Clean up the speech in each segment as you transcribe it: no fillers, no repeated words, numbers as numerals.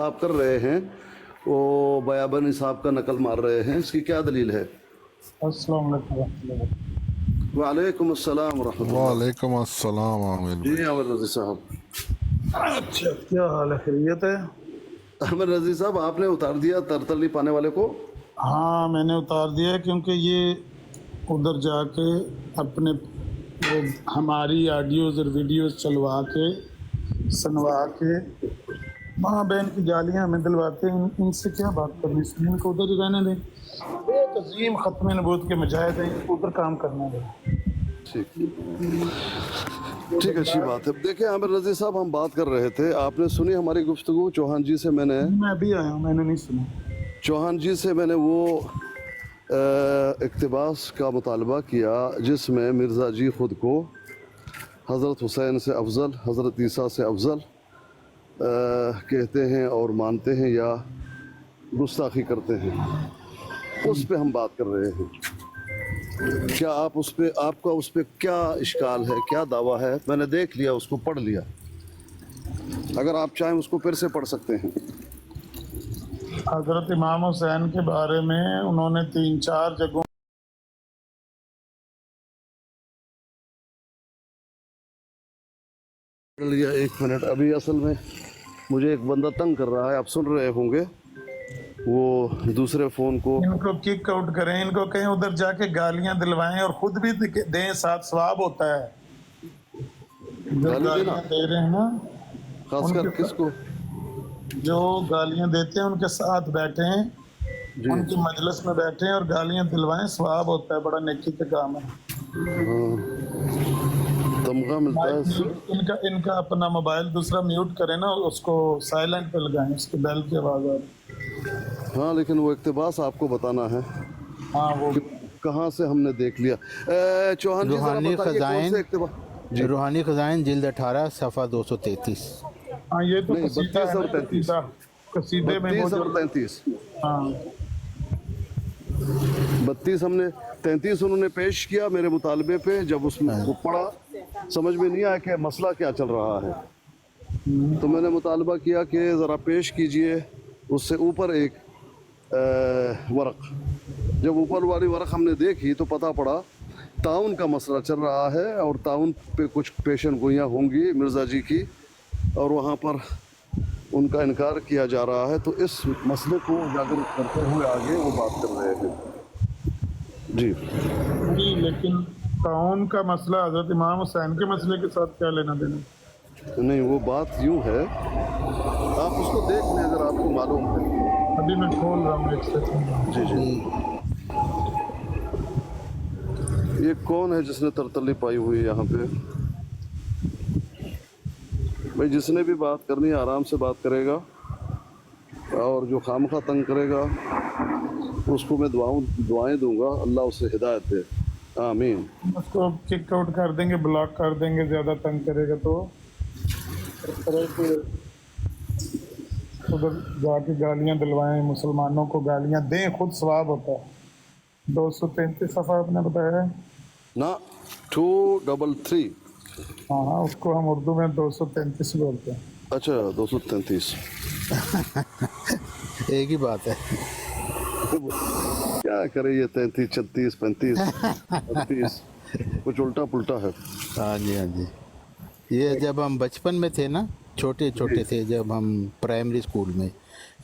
آپ کر رہے ہیں وہ بیابانی صاحب کا نقل مار رہے ہیں، اس کی کیا دلیل ہے؟ السلام علیکم ورحمۃ اللہ۔ وعلیکم السلام ورحمۃ اللہ۔ وعلیکم السلام عامر جی بھائی۔ عامر رضی صاحب۔ اچھا، کیا حال ہے؟ خیریت ہے؟ عامر رضی صاحب، آپ نے اتار دیا ترتلی پانے والے کو؟ ہاں میں نے اتار دیا کیونکہ یہ ادھر جا کے اپنے وہ ہماری آڈیوز اور ویڈیوز چلوا کے سنوا کے ماں بہن کی گالیاں ہمیں دلواتے ہیں۔ ان سے کیا بات کرنی، ان کو ادھر ہی رہنے دیں۔ ایک عظیم ختم نبوت کے مجاہد ہیں، ادھر کام کرنا ہے۔ ٹھیک، اچھی بات ہے۔ دیکھیں عامر رضی صاحب، ہم بات کر رہے تھے، آپ نے سنی ہماری گفتگو چوہان جی سے؟ میں ابھی آیا ہوں، میں نے نہیں سنا۔ چوہان جی سے میں نے وہ اقتباس کا مطالبہ کیا جس میں مرزا جی خود کو حضرت حسین سے افضل، حضرت عیسیٰ سے افضل کہتے ہیں اور مانتے ہیں یا گستاخی کرتے ہیں، اس پہ ہم بات کر رہے ہیں۔ کیا آپ اس پہ، آپ کا اس پہ کیا اشکال ہے، کیا دعویٰ ہے؟ میں نے دیکھ لیا، اس کو پڑھ لیا، اگر آپ چاہیں اس کو پھر سے پڑھ سکتے ہیں۔ حضرت امام حسین کے بارے میں انہوں نے 3-4 جگہوں پڑھ لیا۔ ایک منٹ، ابھی اصل میں مجھے ایک بندہ تنگ کر رہا ہے، آپ سن رہے ہوں گے، وہ دوسرے فون کو ان کو کک آؤٹ کریں، ان کو کہیں ادھر جا کے گالیاں دلوائیں اور خود بھی دیں، ساتھ ثواب ہوتا ہے۔ جو گالی دینا، گالیاں دے رہے ہیں نا، خاص ان کر کے کس کو؟ جو گالیاں دیتے ہیں ان کے ساتھ بیٹھیں، جی ان کی مجلس میں بیٹھیں اور گالیاں دلوائیں، ثواب ہوتا ہے، بڑا نیکی کا کام ہے۔ تمغہ ملتا ہے اس سے۔ ان کا اپنا موبائل دوسرا میوٹ کریں نا، اس کو سائلنٹ پہ لگائیں، اس کے بیل کی آواز آ رہی۔ ہاں لیکن وہ اقتباس آپ کو بتانا ہے ہاں وہ کہ کہاں سے ہم نے دیکھ لیا۔ چوہان جی ذرا روحانی بتائیے کون خزائن، سے اقتباس؟ جی روحانی خزائن جلد 18 صفحہ 233۔ ہاں، یہ تو نہیں، قصیدہ 32 ہے اور نا، 33، قصیدے میں وہ 32 جو اور 33، ہاں 32 ہم نے، 33 انہوں نے پیش کیا میرے مطالبے پہ، جب اس کو پڑھا سمجھ میں نہیں آیا کہ مسئلہ کیا چل رہا ہے، تو میں نے مطالبہ کیا کہ ذرا پیش کیجئے اس سے اوپر ایک ورق۔ جب اوپر والی ورق ہم نے دیکھی تو پتہ پڑا تعاون کا مسئلہ چل رہا ہے اور تعاون پہ کچھ پیشن گوئیاں ہوں گی مرزا جی کی، اور وہاں پر ان کا انکار کیا جا رہا ہے، تو اس مسئلے کو اجاگر کرتے ہوئے آگے وہ بات کر رہے ہیں۔ جی نہیں، لیکن تعاون کا مسئلہ حضرت امام حسین کے مسئلے کے ساتھ کیا لینا دینا؟ نہیں، وہ بات یوں ہے، آپ اس کو دیکھ لیں اگر آپ کو معلوم ہے۔ ابھی میں کھول رہا ہوں، ایک سیکنڈ۔ جی جی، یہ کون ہے جس نے ترتلی پائی ہوئی ہے یہاں پہ؟ بھائی جس نے بھی بات کرنی ہے آرام سے بات کرے گا، اور جو خامخواہ تنگ کرے گا اس کو میں دعائیں دوں گا، اللہ اسے ہدایت دے، آمین۔ اس کو کک آؤٹ کر دیں گے، بلاک کر دیں گے، زیادہ تنگ کرے گا تو اس طرح سے ادھر جا کے گالیاں دلوائیں، مسلمانوں کو گالیاں دیں، خود ثواب ہوتا ہے۔ 233 صفحہ آپ نے بتایا ہے؟ نا 233، ہاں ہاں، اس کو ہم اردو میں 233 بولتے ہیں۔ اچھا 233، ایک ہی بات ہے۔ کیا کرے یہ 33 36 35 38 کچھ الٹا پلٹا ہے۔ ہاں جی، ہاں جی، یہ جب ہم بچپن میں تھے نا، چھوٹے چھوٹے تھے، جب ہم پرائمری اسکول میں،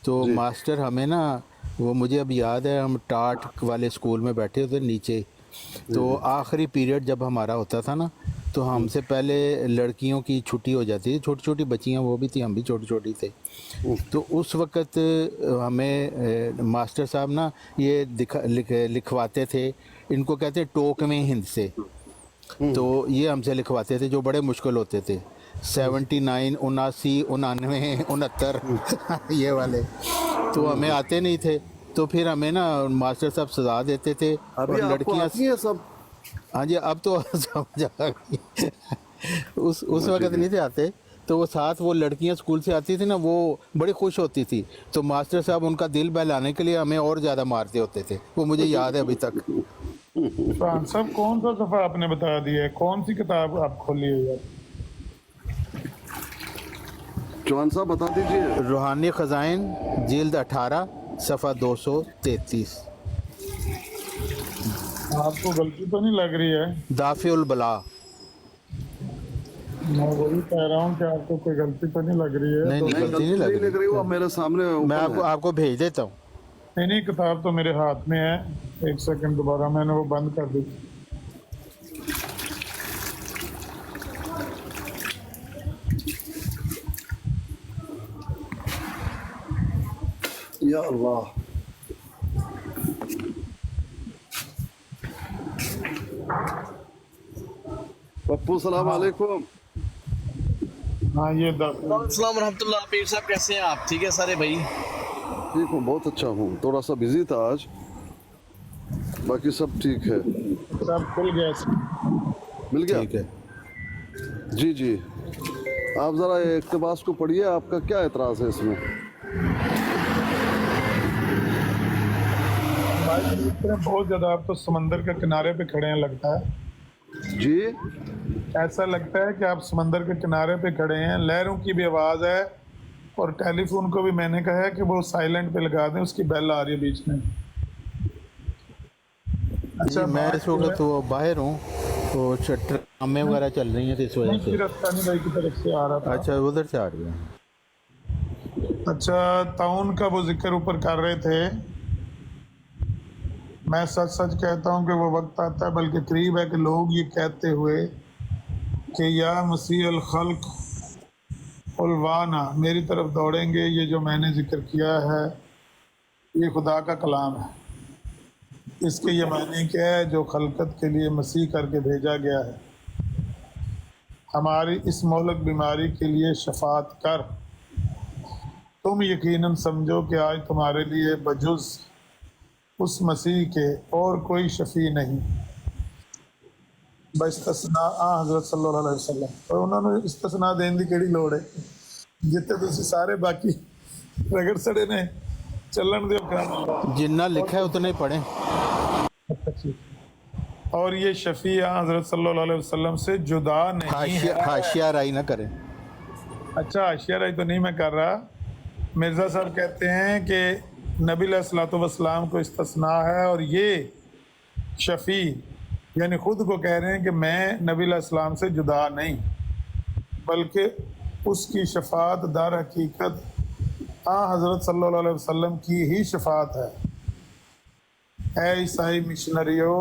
تو جی ماسٹر ہمیں نا، وہ مجھے اب یاد ہے، ہم ٹاٹ والے اسکول میں بیٹھے ہوتے نیچے، تو آخری پیریڈ جب ہمارا ہوتا تھا نا، تو ہم سے پہلے لڑکیوں کی چھٹی ہو جاتی تھی، چھوٹی چھوٹی بچیاں وہ بھی تھیں، ہم بھی چھوٹے چھوٹی تھے، تو اس وقت ہمیں ماسٹر صاحب نا یہ لکھواتے تھے، ان کو کہتے ہیں ٹوکویں ہند سے، تو یہ ہم سے لکھواتے تھے جو بڑے مشکل ہوتے تھے، 79 79 99 69 یہ والے، تو ہمیں آتے نہیں تھے، تو پھر ہمیں نا ماسٹر صاحب سزا دیتے تھے، اور ابھی آپ کو لڑکیاں، آتی ہیں سب؟ ہاں جی اب تو سمجھ آ گئی، اس جی وقت جی، نہیں تھے آتے، تو وہ ساتھ وہ لڑکیاں اسکول سے آتی تھی نا، وہ بڑی خوش ہوتی تھی، تو ماسٹر صاحب ان کا دل بہلانے کے لیے ہمیں اور زیادہ مارتے ہوتے تھے، وہ مجھے یاد ہے ابھی تک۔ فرحان صاحب، کون سا صفحہ آپ نے بتا دیا ہے؟ کون سی کتاب آپ کھولی ہوئی ہے؟ चौहान साहब बता दीजिए। रूहानी ख़ज़ाइन जिल्द 18 सफ़ा 233। आपको गलती तो नहीं लग रही है? दाफ़िउल बला। मैं वही कह रहा हूँ कि आपको कोई गलती तो नहीं लग रही है? नहीं, तो नहीं, गलती नहीं नहीं लग लग रही, वो रही। मेरे सामने मैं open है। आपको भेज देता हूँ। नहीं, किताब तो मेरे हाथ में है। एक सेकंड, दोबारा मैंने वो बंद कर दी। या अल्लाह। पप्पू सलाम अलैकुम। हाँ, ये अस्सलाम रहमतुल्लाह। पीर साहब कैसे हैं आप? ठीक है सारे भाई? ठीक हूँ, बहुत अच्छा हूँ, थोड़ा सा बिजी था आज, बाकी सब ठीक है। सब खुल गया। मिल गया? ठीक है। जी जी, आप ज़रा ये इक़्तिबास को पढ़िए, आपका क्या एतराज़ है इसमें? बहुत ज़्यादा आप तो समंदर के किनारे पे खड़े हैं लगता है। जी, ऐसा लगता है कि आप समंदर के किनारे पे खड़े हैं। लहरों की भी आवाज़ है, और टेलीफोन को भी मैंने कहा है कि वो साइलेंट पे लगा दें, उसकी बेल आ रही है बीच में। अच्छा, मैं इस वक्त तो बाहर हूँ, तो ड्रामे वगैरह चल रही हैं, तो इस वजह से। रफ्तानी भाई की तरफ से आ रहा था। अच्छा, उधर से आ रही है। अच्छा, ताउन का वो जिक्र ऊपर कर रहे थे। मैं सच सच कहता हूँ कि वो वक्त आता है, बल्कि करीब है, कि लोग ये कहते हुए कि या मसीह अल खल्क उलवाना, मेरी तरफ दौड़ेंगे। ये जो मैंने जिक्र किया है ये खुदा का कलाम है। इसके ये मायने क्या है? जो खलकत के लिए मसीह करके भेजा गया है, हमारी इस मोहलक बीमारी के लिए शफात कर। तुम यकीनन समझो कि आज तुम्हारे लिए बजुज़ उस मसीह के और कोई शफी नहीं, बस्तस्ना हज़रत सल्लल्लाहु अलैहि वसल्लम। और उन्होंने इस्तिस्ना देने की केड़ी लोड़ है? जितने तुसी सारे बाकी रगड़ सड़े ने चलन दो काम। जितना लिखा है उतने ही पढ़ें। और ये शफी हज़रत सल्लल्लाहु अलैहि वसल्लम से जुदा नहीं है। हाशिया राई ना करें। अच्छा, हाशिया राई तो नहीं मैं कर रहा। मिर्ज़ा साहब कहते हैं कि नबी अलैहिस्सलातु वस्सलाम को इस्तिस्ना है, और ये शफ़ी यानी ख़ुद को कह रहे हैं कि मैं नबी अलैहिस्सलाम से जुदा नहीं, बल्कि उसकी शफ़ात दर हकीकत हज़रत सल्लल्लाहु अलैहि वसल्लम की ही शफ़ात है। ऐ ईसाई मिशनरियो,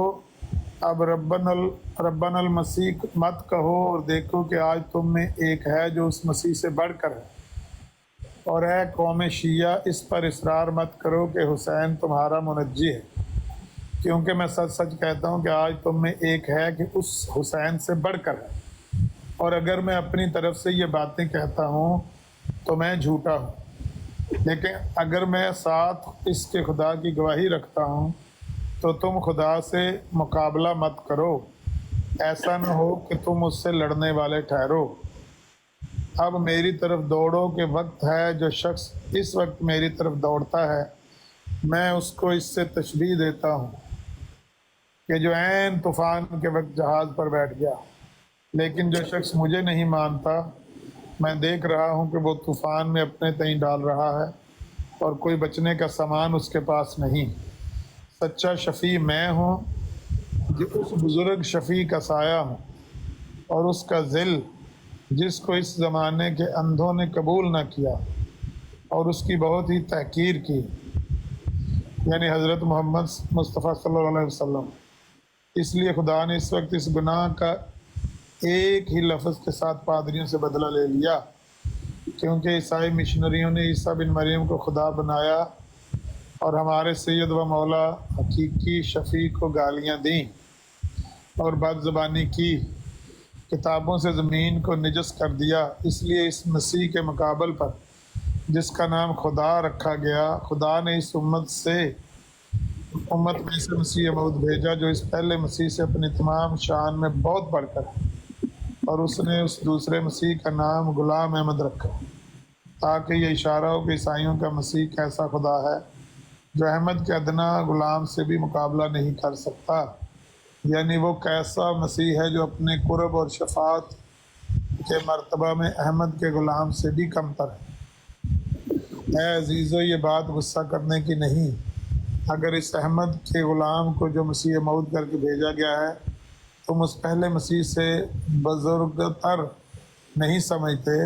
अब रब्बनल मसीह मत कहो, और देखो कि आज तुम में एक है जो उस मसीह से बढ़कर है। और ऐ कौम शिया, इस पर इसरार मत करो कि हुसैन तुम्हारा मुनज्जी है, क्योंकि मैं सच सच कहता हूँ कि आज तुम में एक है कि उस हुसैन से बढ़कर है। और अगर मैं अपनी तरफ से ये बातें कहता हूँ तो मैं झूठा हूँ, लेकिन अगर मैं साथ इसके खुदा की गवाही रखता हूँ तो तुम खुदा से मुकाबला मत करो, ऐसा न हो कि तुम उससे लड़ने वाले ठहरो। अब मेरी तरफ दौड़ो कि वक्त है। जो शख्स इस वक्त मेरी तरफ दौड़ता है, मैं उसको इससे तशबीह देता हूँ कि जो ऐन तूफ़ान के वक्त जहाज़ पर बैठ गया। लेकिन जो शख्स मुझे नहीं मानता, मैं देख रहा हूँ कि वो तूफ़ान में अपने तईं डाल रहा है, और कोई बचने का सामान उसके पास नहीं। सच्चा शफ़ी मैं हूँ, जो उस बुज़ुर्ग शफ़ी का साया हूँ, और उसका ज़िल जिसको इस ज़माने के अंधों ने कबूल न किया और उसकी बहुत ही तहकीर की, यानी हज़रत मोहम्मद मुस्तफ़ा सल्लल्लाहु अलैहि वसल्लम। इसलिए खुदा ने इस वक्त इस गुनाह का एक ही लफ्ज़ के साथ पादरियों से बदला ले लिया, क्योंकि ईसाई मिशनरियों ने ईसा बिन मरियम को खुदा बनाया और हमारे सैयद व मौला हकीकी शफ़ी को गालियाँ दी और बदज़बानी की, किताबों से ज़मीन को निजस कर दिया। इसलिए इस मसीह के मुकाबल पर जिसका नाम खुदा रखा गया, खुदा ने इस उम्मत में से मसीह मऊद भेजा, जो इस पहले मसीह से अपनी तमाम शान में बहुत बढ़कर है, और उसने उस दूसरे मसीह का नाम गुलाम अहमद रखा, ताकि ये इशारा हो कि ईसाइयों का मसीह कैसा खुदा है जो अहमद के अदना गुलाम से भी मुकाबला नहीं कर सकता। यानी वो कैसा मसीह है जो अपने कुर्ब और शफात के मर्तबा में अहमद के ग़ुलाम से भी कमतर है। ऐ अजीज़ो, ये बात गुस्सा करने की नहीं। अगर इस अहमद के ग़ुलाम को जो मसीह मौद करके भेजा गया है तुम उस पहले मसीह से बुज़ुर्गतर नहीं समझते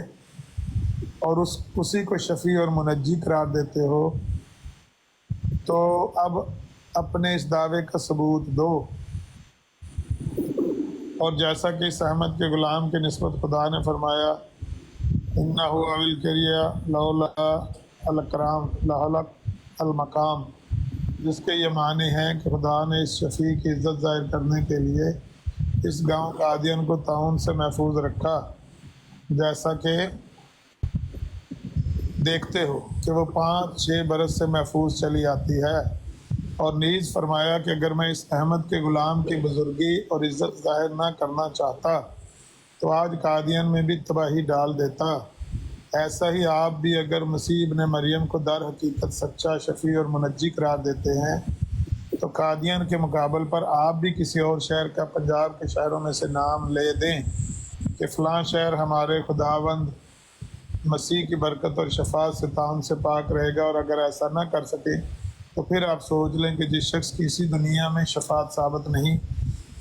और उसी को शफ़ी और मुनज्जी करार देते हो, तो अब अपने इस दावे का सबूत दो। और जैसा कि इस अहमद के ग़ुलाम के निस्बत खुदा ने फरमाया, इन्नहु अविल करिया लौला अलकराम लहलक अलमकाम, जिसके ये माने हैं कि खुदा ने इस शफ़ी की इज़्ज़त ज़ाहिर करने के लिए इस गांव कादियन को ताउन से महफूज रखा, जैसा कि देखते हो कि वो 5-6 बरस से महफूज चली आती है। और नीज़ फरमाया कि अगर मैं इस अहमद के ग़ुलाम की बुज़ुर्गी और इज़्ज़त ज़ाहिर ना करना चाहता तो आज कादियन में भी तबाही डाल देता। ऐसा ही आप भी अगर मसीह इब्न मरियम को दर हकीकत सच्चा, शफ़ी और मुनज्जी करार देते हैं तो कादियन के मुकाबल पर आप भी किसी और शहर का पंजाब के शहरों में से नाम ले दें कि फ़लाँ शहर हमारे खुदावंद मसीह की बरकत और शफात से ताउन से पाक रहेगा। और अगर ऐसा ना कर सके तो फिर आप सोच लें कि जिस शख्स की इसी दुनिया में शफात साबित नहीं,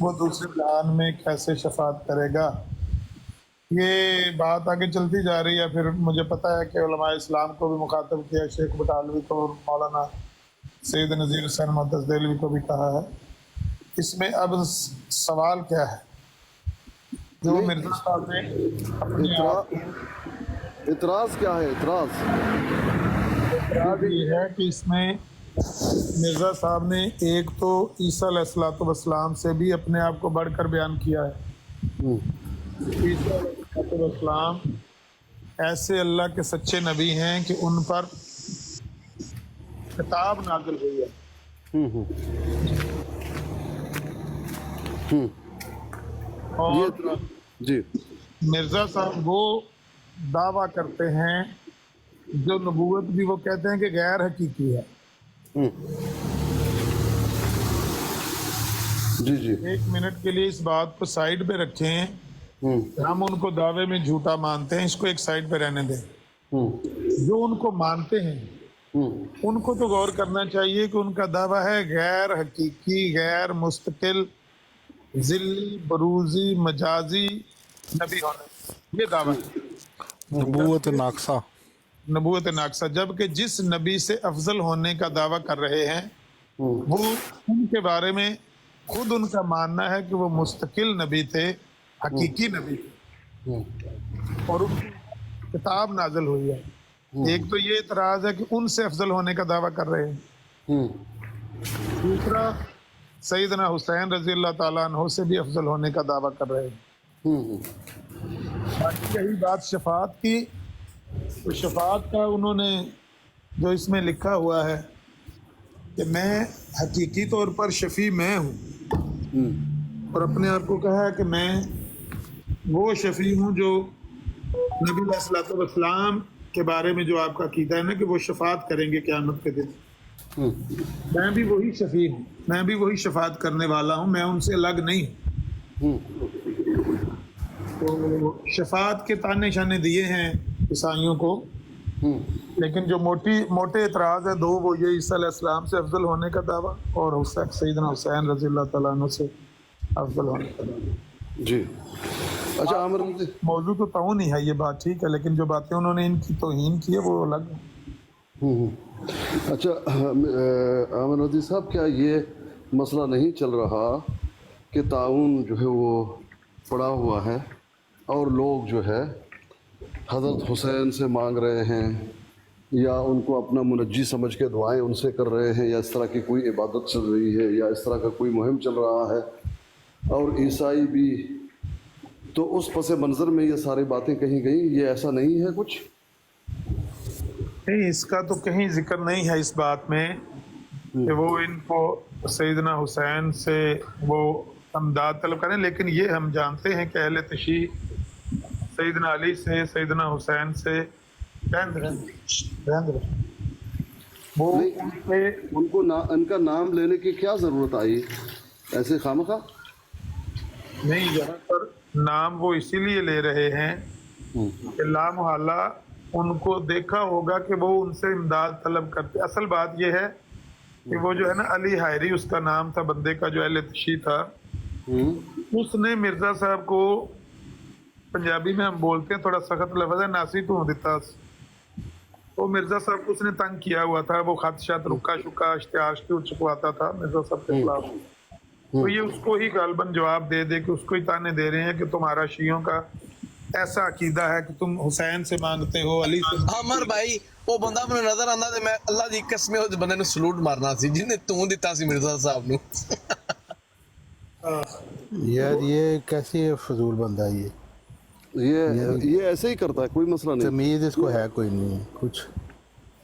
वो दूसरे जहान में कैसे शफात करेगा। ये बात आगे चलती जा रही है। फिर मुझे पता है कि उलमाए इस्लाम को भी मुखातब किया, शेख बटालवी को और मौलाना सैयद नज़ीर हुसैन मुहद्दिस देलवी को भी कहा है। इसमें अब सवाल क्या है जो मिर्ज़ा साहब ने अपने इतराज़ क्या है? इतराज़ ये है कि इसमें मिर्ज़ा साहब ने एक तो ईसा अलैहिस्सलाम से भी अपने आप को बढ़कर बयान किया है। ईसा अलैहिस्सलाम ऐसे अल्लाह के सच्चे नबी हैं कि उन पर किताब नाज़िल हुई है। और जी, मिर्ज़ा साहब वो दावा करते हैं जो नबूवत भी वो कहते हैं कि गैर हकीकी है। जी जी, 1 मिनट के लिए इस बात को साइड पे रखें। हम उनको दावे में झूठा मानते हैं, इसको एक साइड पे रहने दें। जो उनको मानते हैं उनको तो गौर करना चाहिए कि उनका दावा है गैर हकीकी, गैर मुस्तकिल, जिल्ली, बरूजी, मजाजी नबी होने, ये दावा है नबूवत नाक्सा। नबूवत नाक्सा। जबकि जिस नबी से अफजल होने का दावा कर रहे हैं वो उनके बारे में खुद उनका मानना है कि वो मुस्तकिल नबी थे, हकीकी नबी थे और उनकी किताब नाज़िल हुई है। एक तो ये इतराज़ है कि उनसे अफजल होने का दावा कर रहे हैं। दूसरा, सैयदना हुसैन रज़ी अल्लाह ताला अन्हु से भी अफजल होने का दावा कर रहे हैं। बाकी यही बात शफात की, तो शफात का उन्होंने जो इसमें लिखा हुआ है कि मैं हकीकी तौर पर शफ़ी मैं हूँ और अपने आप को कहा है कि मैं वो शफ़ी हूँ जो नबी अलैहिस्सलातु वस्सलाम के बारे में जो आपका अकीदा है ना कि वो शफात करेंगे क़यामत के दिन, मैं भी वही शफ़ी हूँ, मैं भी वही शफात करने वाला हूँ, मैं उनसे अलग नहीं हूँ। तो शफात के ताने शाने दिए हैं ईसाइयों को, लेकिन जो मोटे एतराज़ है दो, वो ये ईसा अलैहिस्सलाम से अफजल होने का दावा और सैयदना हुसैन रज़ी अल्लाह तआला अन्हु से अफजल होने का दावा। जी। अच्छा आमिर, मौजू तो ताऊ नहीं है ये बात, ठीक है, लेकिन जो बातें उन्होंने इनकी तौहीन की है वो अलग है। अच्छा आमिर नदी साहब, क्या ये मसला नहीं चल रहा कि ताउन जो है वो पड़ा हुआ है और लोग जो है हज़रत हुसैन से मांग रहे हैं या उनको अपना मुनज्जी समझ के दुआएं उनसे कर रहे हैं, या इस तरह की कोई इबादत चल रही है या इस तरह का कोई मुहिम चल रहा है, और ईसाई भी, तो उस पस मंज़र में ये सारी बातें कही गई, ये ऐसा नहीं है कुछ? नहीं, इसका तो कहीं जिक्र नहीं है इस बात में कि वो इनको सैयदना हुसैन से वो अमदाद तलब करें, लेकिन ये हम जानते हैं कि अहले तशी सैयदना अली से, सैयदना हुसैन से वो उनको उनका नाम लेने की क्या ज़रूरत आई ऐसे खामखा? नहीं, यहाँ पर नाम वो इसीलिए ले रहे हैं कि लामहला उनको देखा होगा कि वो उनसे इमदाद तलब करते। असल बात ये है कि वो जो है ना, अली हायरी उसका नाम था बंदे का, जो अहले तशी था, उसने मिर्जा साहब को, पंजाबी में हम बोलते हैं, थोड़ा सख्त लफ्ज है, नासी तो दिता। तो मिर्जा साहब को उसने तंग किया हुआ था, वो खत शत रुका शुका इश्तिहार छपवाता था मिर्जा साहब के खिलाफ। तो ये उसको ही गालबन जवाब दे दे के उसको ही ताने दे रहे हैं कि तुम्हारा शियों का ऐसा अकीदा है कि तुम हुसैन से मांगते हो, अली से। ਅਮਰ ਭਾਈ ਉਹ ਬੰਦਾ ਮੈਨੂੰ ਨਜ਼ਰ ਆਂਦਾ ਤੇ ਮੈਂ ਅੱਲਾ ਦੀ ਕਸਮ ਉਸ ਬੰਦੇ ਨੂੰ ਸਲੂਟ ਮਾਰਨਾ ਸੀ ਜਿਹਨੇ ਤੂੰ ਦਿੱਤਾ ਸੀ ਮਿਰਜ਼ਾ ਸਾਹਿਬ ਨੂੰ। यार ये कैसे फजूल बंदा है ये ऐसे ही करता है, कोई मसला नहीं। तमीज इसको है कोई नहीं है कुछ।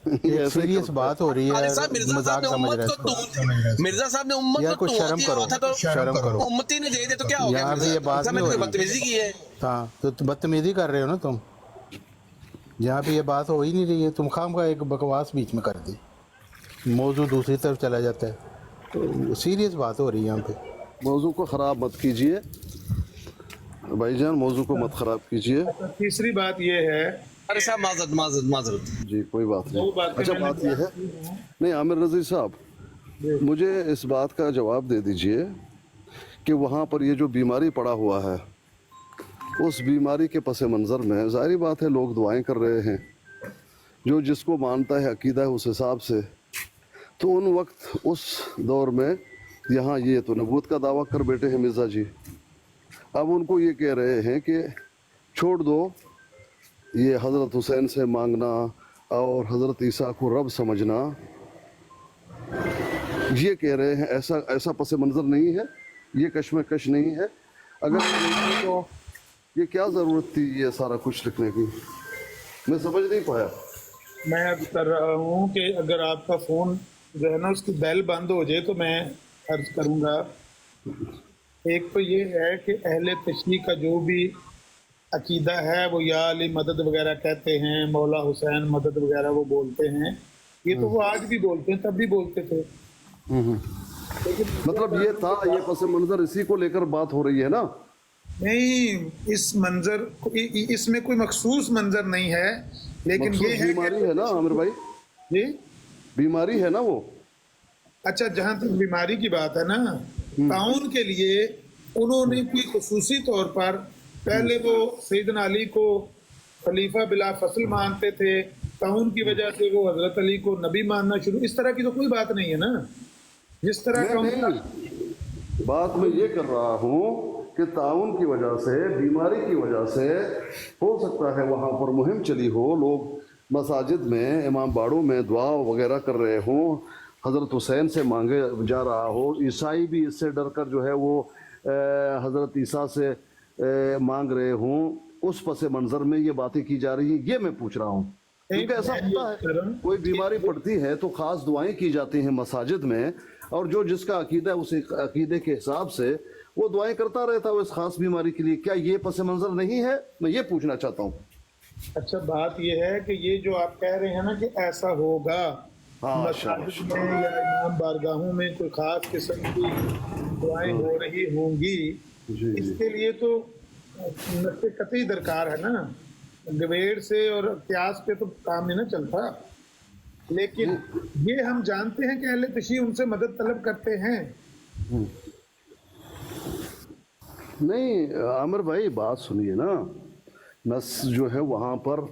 ये ऐसे ही सीरियस बात हो रही अरे है, साहब मिर्जा साहब मजाक ने समझ उम्मत रहे को हैं। मिर्जा साहब ने उम्मत यार को कुछ शर्म दिया करो, हुआ था तो शर्म करो। उम्मती ने दे दे तो क्या हो गया? यहाँ पे ये बात मिर्जा नहीं ने हो कोई रही। बदतमीजी की है। हाँ तो बदतमीजी कर रहे हो ना तुम, यहाँ पे ये बात हो ही नहीं रही है, तुम खाम का एक बकवास बीच में कर दी, मौजू दूसरी तरफ चला जाता है। तो सीरियस बात हो रही है यहाँ पे। मौजू को ख़राब मत कीजिए भाईजान, मौजू को मत ख़राब कीजिए। तीसरी बात ये है, अरे साहब माजरत माजरत माजरत। जी कोई बात दो नहीं। बातें अच्छा मैंने बात यह है, नहीं आमिर रज़ी साहब, मुझे इस बात का जवाब दे दीजिए कि वहाँ पर ये जो बीमारी पड़ा हुआ है, उस बीमारी के पस मंज़र में ज़ाहिर बात है लोग दुआएं कर रहे हैं, जो जिसको मानता है अकीदा है उस हिसाब से। तो उन वक्त उस दौर में यहाँ ये तो नबूत का दावा कर बैठे हैं मिर्ज़ा जी, अब उनको ये कह रहे हैं कि छोड़ दो ये हज़रत हुसैन से मांगना और हज़रत ईसा को रब समझना, ये कह रहे हैं। ऐसा ऐसा पस मंज़र नहीं है, ये कश्मकश नहीं है। अगर नहीं तो ये क्या ज़रूरत थी ये सारा कुछ लिखने की, मैं समझ नहीं पाया। मैं अब कर रहा हूँ कि अगर आपका फ़ोन जो है ना उसकी बेल बंद हो जाए तो मैं अर्ज करूँगा। एक तो ये है कि अहले तशरीह का जो भी अकीदा है वो या अली मदद वगैरह कहते हैं, मौला हुसैन मदद वगैरह वो बोलते हैं, ये तो वो आज भी बोलते हैं, तब भी बोलते थे। लेकिन मतलब ये था, ये पस मंज़र इसी को लेकर बात हो रही है ना। नहीं, इस मंजर इसमें कोई मखसूस मंजर नहीं है, लेकिन ये है बीमारी है ना आमिर भाई, जी बीमारी है ना वो। अच्छा, जहाँ तक बीमारी की बात है ना, ताउन के लिए उन्होंने कोई खुसूसी तौर पर पहले वो सैयदना अली को खलीफा बिला फसल मानते थे, ताउन की वजह से वो हजरत अली को नबी मानना शुरू, इस तरह की तो कोई बात नहीं है ना। जिस तरह का नहीं, बात मैं ये कर रहा हूँ कि ताउन की वजह से, बीमारी की वजह से हो सकता है वहाँ पर मुहिम चली हो, लोग मसाजिद में इमाम बाड़ों में दुआ वगैरह कर रहे हों, हज़रत हुसैन से मांगे जा रहा हो, ईसाई भी इससे डर कर जो है वो हज़रत ईसा से मांग रहे हों, उस पस मंज़र में ये बातें की जा रही हैं, ये मैं पूछ रहा हूँ। क्योंकि ऐसा होता है कोई बीमारी पड़ती है तो ख़ास दुआएं की जाती हैं मसाजिद में, और जो जिसका अकीदा है उस अकीदे के हिसाब से वो दुआएं करता रहता है इस ख़ास बीमारी के लिए। क्या ये पस मंज़र नहीं है, मैं ये पूछना चाहता हूँ। अच्छा, बात ये है कि ये जो आप कह रहे हैं ना कि ऐसा होगा, मसाजिद में या इमाम बारगाहों में कोई ख़ास किस्म की दुआएं हो रही होंगी, इसके लिए तो नस्ल कतई दरकार है ना, गवेड़ से और इतिहास पे तो काम नहीं ना चलता। लेकिन ये हम जानते हैं कि अहले तशरीह उनसे मदद तलब करते हैं। नहीं आमिर भाई, बात सुनिए ना, नस जो है वहाँ पर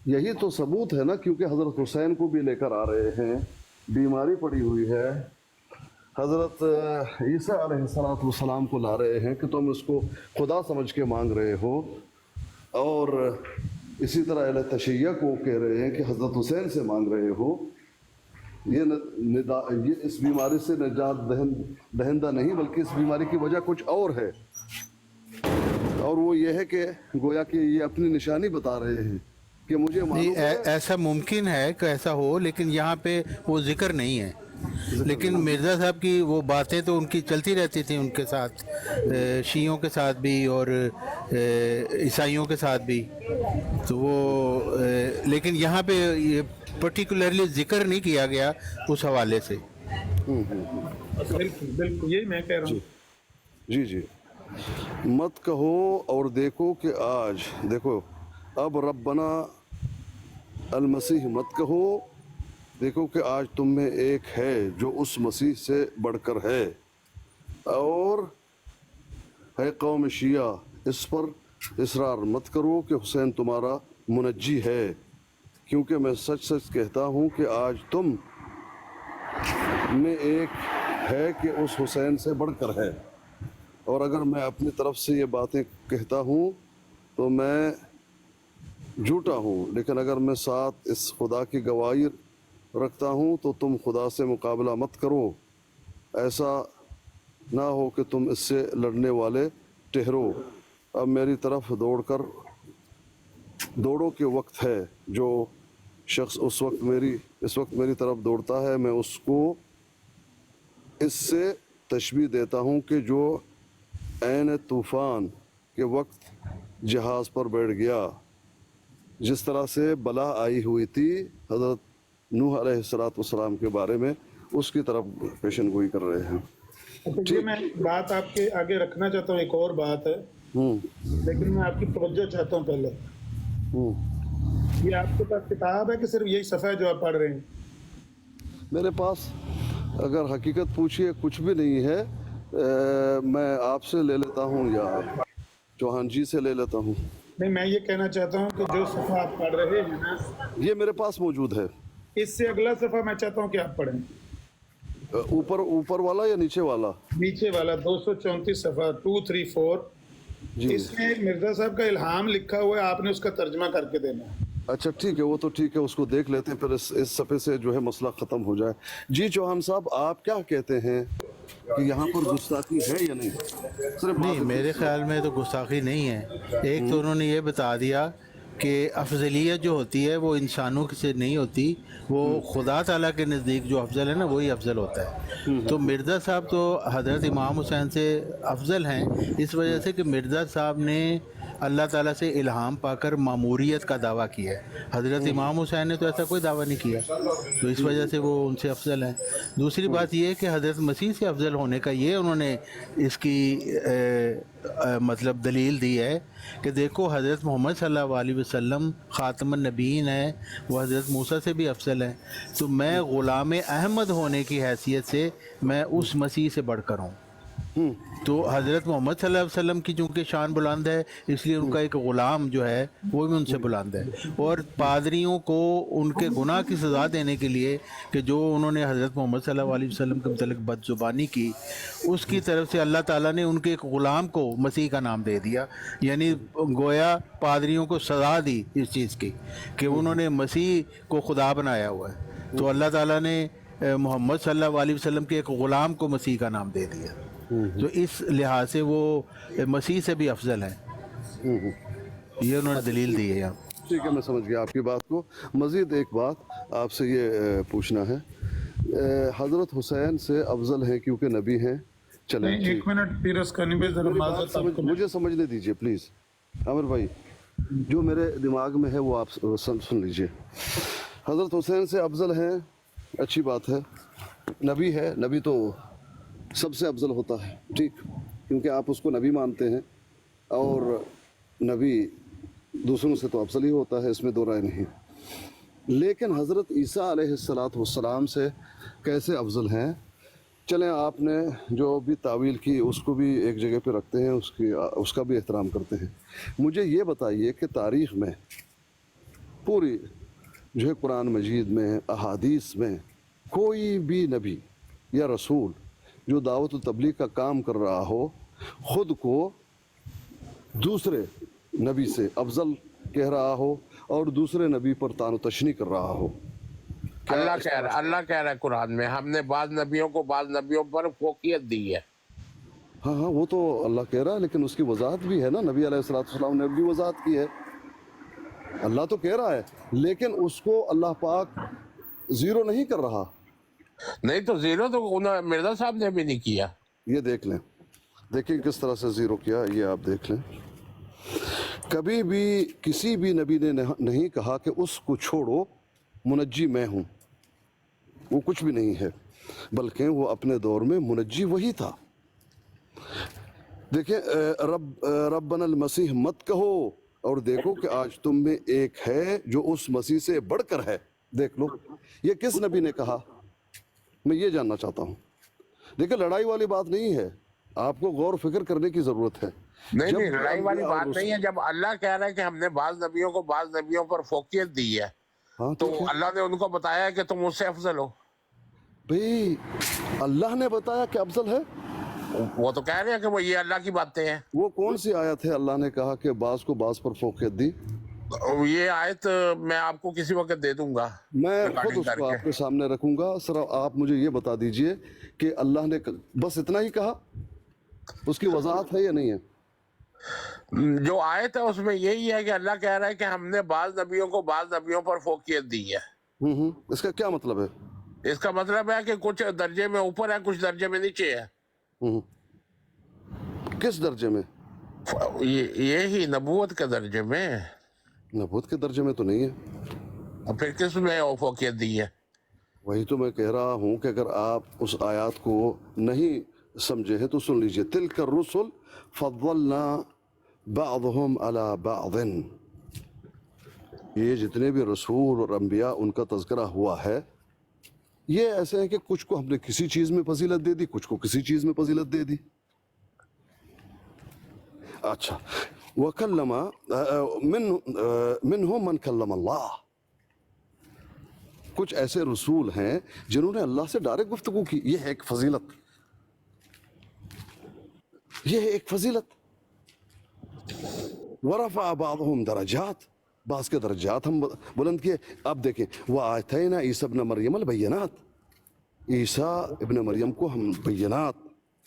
यही तो सबूत है ना, क्योंकि हज़रत हुसैन को भी लेकर आ रहे हैं, बीमारी पड़ी हुई है, हज़रत ईसा अलैहिस्सलाम को ला रहे हैं कि तुम इसको खुदा समझ के मांग रहे हो, और इसी तरह अहले तशय्युअ को कह रहे हैं कि हज़रत हुसैन से मांग रहे हो। ये इस बीमारी से निजात दहिंदा नहीं, बल्कि इस बीमारी की वजह कुछ और है, और वो ये है कि गोया कि ये अपनी निशानी बता रहे हैं कि मुझे नहीं, ऐसा मुमकिन है कि ऐसा हो, लेकिन यहाँ पे वो जिक्र नहीं है। लेकिन मिर्ज़ा साहब की वो बातें तो उनकी चलती रहती थी उनके साथ, शियों के साथ भी और ईसाइयों के साथ भी, तो वो लेकिन यहाँ पे ये पर्टिकुलरली जिक्र नहीं किया गया उस हवाले से। बिल्कुल बिल्कुल यही मैं कह रहा हूँ। जी जी, मत कहो और देखो कि आज देखो अब रब्बना अल मसीह मत कहो, देखो कि आज तुम में एक है जो उस मसीह से बढ़कर है, और है कौम शिया इस पर इसरार मत करो कि हुसैन तुम्हारा मुनज्जी है, क्योंकि मैं सच सच कहता हूँ कि आज तुम में एक है कि उस हुसैन से बढ़कर है। और अगर मैं अपनी तरफ से ये बातें कहता हूँ तो मैं झूठा हूँ, लेकिन अगर मैं साथ इस खुदा की गवाही रखता हूँ तो तुम खुदा से मुकाबला मत करो, ऐसा ना हो कि तुम इससे लड़ने वाले ठहरो। अब मेरी तरफ दौड़ो के वक्त है, जो शख्स इस वक्त मेरी तरफ दौड़ता है मैं उसको इससे तशबीह देता हूँ कि जो ऐन तूफ़ान के वक्त जहाज़ पर बैठ गया, जिस तरह से बला आई हुई थी हज़रत नूह अलैहिस्सलाम के बारे में, उसकी तरफ पेशन गोई कर रहे हैं। अच्छा, ये मैं बात आपके आगे रखना चाहता हूँ, एक और बात है लेकिन मैं आपकी तवज्जो चाहता हूँ पहले। ये आपके पास किताब है कि सिर्फ यही सफ़ा है जो आप पढ़ रहे हैं? मेरे पास अगर हकीकत पूछिए कुछ भी नहीं है, मैं आपसे ले लेता हूँ या चौहान जी से ले लेता हूँ। नहीं, मैं ये कहना चाहता हूँ कि जो सफ़ा आप पढ़ रहे हैं ना, ये मेरे पास मौजूद है। इससे अगला सफ़ा मैं चाहता हूँ कि आप पढ़ें। ऊपर वाला या नीचे वाला? नीचे वाला 234 सफ़ा 234। जी इसमें मिर्जा साहब का इल्हाम लिखा हुआ है, आपने उसका तर्जमा करके देना है। अच्छा ठीक है, वो तो ठीक है, उसको देख लेते हैं, फिर इस सफ़े से जो है मसला ख़त्म हो जाए। जी चौहान साहब, आप क्या कहते हैं कि यहाँ पर गुस्ताखी है या नहीं? सिर्फ नहीं, मेरे ख्याल में तो गुस्ताखी नहीं है। एक तो उन्होंने ये बता दिया कि अफजलियत जो होती है वो इंसानों से नहीं होती, वो खुदा ताला के नज़दीक जो अफजल है ना वही अफजल होता है। तो मिर्ज़ा साहब तो हज़रत इमाम हुसैन से अफजल हैं इस वजह से कि मिर्ज़ा साहब ने अल्लाह ताला से इल्हाम पाकर मामूरियत का दावा किया है। हज़रत इमाम हुसैन ने तो ऐसा कोई दावा नहीं किया, तो इस वजह से वो उनसे अफजल हैं। दूसरी बात ये है कि हज़रत मसीह से अफजल होने का ये उन्होंने इसकी मतलब दलील दी है कि देखो हज़रत मोहम्मद सल्लल्लाहु अलैहि वसल्लम ख़ातमुन नबीयीन है, वो हज़रत मूसा से भी अफजल हैं, तो मैं ग़ुलाम अहमद होने की हैसियत से मैं उस मसीह से बढ़कर हूँ। तो हज़रत मोहम्मद सल्लल्लाहु अलैहि वसल्लम की चूँकि शान बुलंद है, इसलिए उनका एक ग़ुलाम जो है वो भी उनसे बुलंद है। और पादरियों को उनके गुनाह की सज़ा देने के लिए कि जो उन्होंने हज़रत मोहम्मद सल्लल्लाहु अलैहि वसल्लम के मतलब बदज़ुबानी की, उसकी तरफ से अल्लाह ताला ने उनके एक ग़ुलाम को मसीह का नाम दे दिया। यानी गोया पादरियों को सज़ा दी इस चीज़ की कि उन्होंने मसीह को खुदा बनाया हुआ है, तो अल्लाह ताला ने मोहम्मद सल्लल्लाहु अलैहि वसल्लम के एक ग़ुलाम को मसीह का नाम दे दिया। तो इस लिहाज से वो मसीह से भी अफजल हैं। ये उन्होंने दलील दी है यहाँ। ठीक है, मैं समझ गया आपकी बात को। मज़ीद एक बात आपसे ये पूछना है, हज़रत हुसैन से अफजल हैं क्योंकि नबी हैं। चलें, एक मिनट फिरोज करनी पे जरा माज़रत आपको। मुझे समझने दीजिए प्लीज़। आमिर भाई, जो मेरे दिमाग में है वो आप सुन लीजिए। हज़रत हुसैन से अफजल हैं, अच्छी बात है। नबी है, नबी तो सबसे अफजल होता है, ठीक, क्योंकि आप उसको नबी मानते हैं और नबी दूसरों से तो अफजल ही होता है, इसमें दो राय नहीं। लेकिन हज़रत ईसा अलैहिस्सलाम से कैसे अफजल हैं? चलें, आपने जो भी तावील की उसको भी एक जगह पे रखते हैं, उसका भी एहतराम करते हैं। मुझे ये बताइए कि तारीख़ में पूरी जो है कुरान मजीद में, अहादीस में कोई भी नबी या रसूल जो दावत व तबलीग का काम कर रहा हो, ख़ुद को दूसरे नबी से अफजल कह रहा हो और दूसरे नबी पर तानो तशनी कर रहा हो? अल्लाह कह रहा है कुरान में, हमने बाज़ नबियों को बाज़ नबियों पर फोकियत दी है। हाँ, वो तो अल्लाह कह रहा है, लेकिन उसकी वजाहत भी है ना, नबी अलैहिस्सलाम ने भी वजाहत की है। अल्लाह तो कह रहा है, लेकिन उसको अल्लाह पाक ज़ीरो नहीं कर रहा। नहीं तो ज़ीरो तो मिर्ज़ा साहब ने भी नहीं किया। ये देख लें, देखिए किस तरह से ज़ीरो किया, ये आप देख लें। कभी भी किसी भी नबी ने नहीं कहा कि उसको छोड़ो, मुनज्जी मैं हूँ, वो कुछ भी नहीं है, बल्कि वो अपने दौर में मुनज्जी वही था। دیکھیں ربنا المسیح مت کہو اور دیکھو کہ آج تم میں ایک ہے جو اس مسیح سے بڑھ کر ہے. دیکھ لو یہ کس نبی نے کہا, میں یہ جاننا چاہتا ہوں. دیکھیں لڑائی والی بات نہیں ہے, آپ کو غور و فکر کرنے کی ضرورت ہے. نہیں جب نہیں لڑائی والی انبیاء اور بات نہیں ہے. جب اللہ کہہ رہا ہے کہ ہم نے بعض نبیوں کو بعض نبیوں پر فوقیت دی ہے ہاں تو ٹھیک ہے اللہ نے ان کو بتایا کہ تم اس سے افضل ہو. بھئی, اللہ نے بتایا کہ افضل ہے. وہ تو کہہ رہے ہیں کہ وہ یہ اللہ کی باتیں ہیں. وہ کون سی آیت ہے اللہ نے کہا کہ بعض کو بعض پر فوقیت دی؟ یہ آیت میں آپ کو کسی وقت دے دوں گا میں خود ریکارڈنگ اس کر کو کے. آپ کے سامنے رکھوں گا. صرف آپ مجھے یہ بتا دیجئے کہ اللہ نے بس اتنا ہی کہا, اس کی وضاحت ہے یا نہیں ہے؟ جو آیت ہے اس میں یہی ہے کہ اللہ کہہ رہا ہے کہ ہم نے بعض نبیوں کو بعض نبیوں پر فوقیت دی ہے. اس کا کیا مطلب ہے؟ اس کا مطلب ہے کہ کچھ درجے میں اوپر ہے, کچھ درجے میں نیچے ہے. کس درجے میں؟ یہی نبوت کے درجے میں. نبوت کے درجے میں تو نہیں ہے. اور پھر کس میں فوقیت دی ہے؟ وہی تو میں کہہ رہا ہوں کہ اگر آپ اس آیات کو نہیں سمجھے ہیں تو سن لیجئے. تلک الرسل فضلنا بعضهم على بعض. یہ جتنے بھی رسول اور انبیاء ان کا تذکرہ ہوا ہے, یہ ایسے ہیں کہ کچھ کو ہم نے کسی چیز میں فضیلت دے دی, کچھ کو کسی چیز میں فضیلت دے دی. اچھا, وکلم منہم من کلم اللہ. کچھ ایسے رسول ہیں جنہوں نے اللہ سے ڈائریکٹ گفتگو کی. یہ ہے ایک فضیلت, یہ ہے ایک فضیلت. ورفع بعضهم درجات, بعض کے درجات ہم بلند کیے. اب دیکھیں, وآتینا عیسی ابن مریم البینات, عیسیٰ ابن مریم کو ہم بینات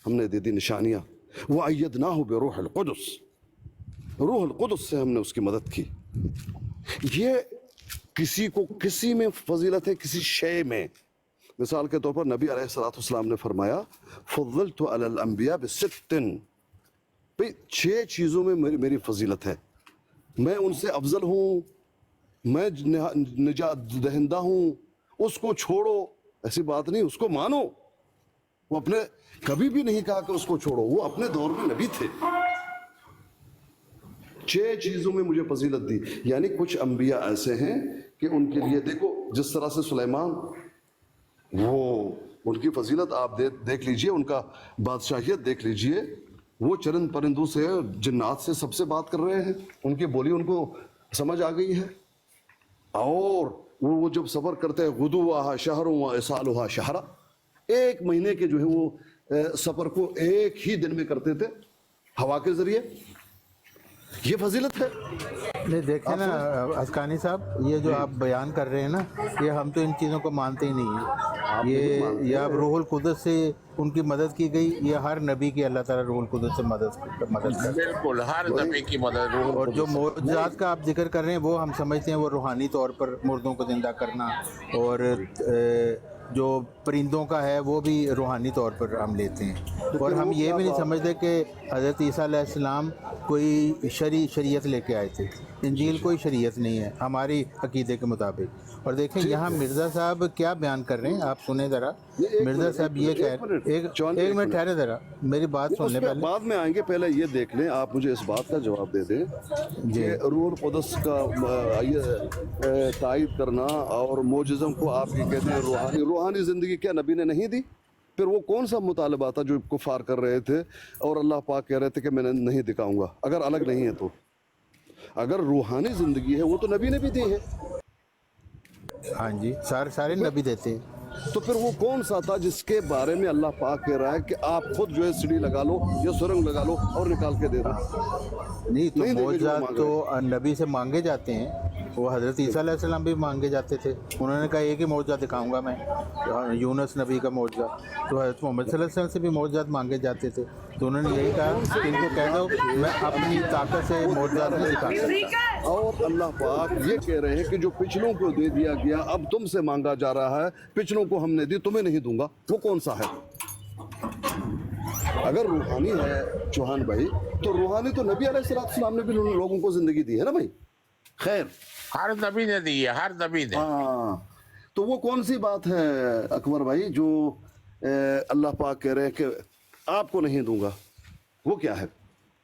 ہم نے دے دی, نشانیاں. وأیدناہ بروح القدس, روح القدس سے ہم نے اس کی مدد کی. یہ کسی کو کسی میں فضیلت ہے, کسی شے میں. مثال کے طور پر نبی علیہ الصلوۃ والسلام نے فرمایا فضلت علی الانبیاء بست. بھئی 6 چیزوں میں میری فضیلت ہے, میں ان سے افضل ہوں, میں نجات دہندہ ہوں. اس کو چھوڑو, ایسی بات نہیں, اس کو مانو. وہ اپنے کبھی بھی نہیں کہا کہ اس کو چھوڑو, وہ اپنے دور میں نبی تھے. 6 چیزوں میں مجھے فضیلت دی. یعنی کچھ انبیاء ایسے ہیں کہ ان کے لیے دیکھو, جس طرح سے سلیمان, وہ ان کی فضیلت آپ دیکھ لیجئے, ان کا بادشاہیت دیکھ لیجئے. وہ چرند پرندوں سے, جنات سے, سب سے بات کر رہے ہیں. ان کی بولی ان کو سمجھ آ گئی ہے. اور وہ جب سفر کرتے ہیں, غدوہا شہر و اصالہا شہرا, 1 مہینے کے جو ہے وہ سفر کو 1 ہی دن میں کرتے تھے ہوا کے ذریعے. یہ فضیلت ہے. نہیں دیکھیں نا اسکانی صاحب, یہ جو آپ بیان کر رہے ہیں نا, یہ ہم تو ان چیزوں کو مانتے ہی نہیں ہیں. یہ اب روح القدس سے ان کی مدد کی گئی, یہ ہر نبی کی اللہ تعالیٰ روح القدس سے مدد کرتے ہیں. بالکل ہر نبی کی مدد. اور جو معجزات کا آپ ذکر کر رہے ہیں وہ ہم سمجھتے ہیں وہ روحانی طور پر مردوں کو زندہ کرنا, اور جو پرندوں کا ہے وہ بھی روحانی طور پر ہم لیتے ہیں. اور ہم یہ بھی نہیں سمجھتے کہ حضرت عیسیٰ علیہ السلام کوئی شریعت لے کے آئے تھے. انجیل کوئی شریعت نہیں ہے ہماری عقیدے کے مطابق. اور دیکھیں یہاں مرزا صاحب کیا بیان کر رہے ہیں, آپ سنیں ذرا. مرزا صاحب یہ کہہ رہے, ایک منٹ ٹھہرے ذرا, میری بات سن لیں پہلے. بعد میں آئیں گے, پہلے یہ دیکھ لیں. آپ مجھے اس بات کا جواب دے دیں کہ روح القدس کا تائید کرنا اور معجزوں کو آپ یہ کہتے ہیں روحانی زندگی کیا نبی نے نہیں دی؟ پھر وہ کون سا مطالبہ تھا جو کفار کر رہے تھے اور اللہ پاک کہہ رہے تھے کہ میں نہیں دکھاؤں گا اگر الگ نہیں ہے تو؟ اگر روحانی زندگی ہے وہ تو نبی نے بھی دی ہے. ہاں جی, سارے نبی دیتے ہیں. تو پھر وہ کون سا تھا جس کے بارے میں اللہ پاک کہہ رہا ہے کہ آپ خود جو ہے سیڑھی لگا لو یا سرنگ لگا لو اور نکال کے دے دو؟ نہیں تو معجزات تو نبی سے مانگے جاتے ہیں. وہ حضرت عیسیٰ علیہ السلام بھی مانگے جاتے تھے. انہوں نے کہا ایک ہی معجزہ دکھاؤں گا میں, یونس نبی کا معجزہ. تو حضرت محمد صلی اللہ علیہ وسلم سے بھی معجزات مانگے جاتے تھے. تو انہوں نے یہی کہا کہ ان کو کہہ دو میں اپنی طاقت سے معجزات نہیں دکھا سکتا. اور اللہ پاک یہ کہہ رہے ہیں کہ جو پچھلوں کو دے دیا گیا اب تم سے مانگا جا رہا ہے, پچھلوں کو ہم نے دی, تمہیں نہیں دوں گا. وہ کون سا ہے؟ اگر روحانی ہے چوہان بھائی, تو روحانی تو نبی علیہ السلام نے بھی لوگوں کو زندگی دی ہے نا بھائی. خیر, ہر نبی نے دی ہے, ہر نبی نے. ہاں, تو وہ کون سی بات ہے اکبر بھائی جو اللہ پاک کہہ رہے ہیں کہ آپ کو نہیں دوں گا؟ वो क्या है?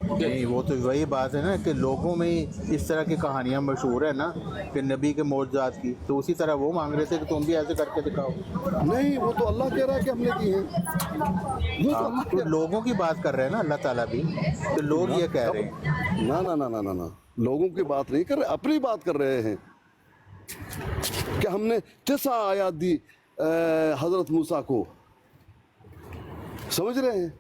नहीं, वो तो वही बात है ना कि लोगों में इस तरह की कहानियाँ मशहूर है ना कि नबी के मौजज़ात की, तो उसी तरह वो मांग रहे थे कि तुम भी ऐसे करके दिखाओ। नहीं, वो तो अल्लाह कह रहा है कि हमने की है। वो तो अल्लाह तो लोगों की बात कर रहे हैं ना अल्लाह ताला भी, तो लोग ये कह रहे हैं। ना ना ना ना ना ना, लोगों की बात नहीं कर रहे, अपनी बात कर रहे हैं कि हमने 9 आयत दी हजरत मूसा को, समझ रहे हैं?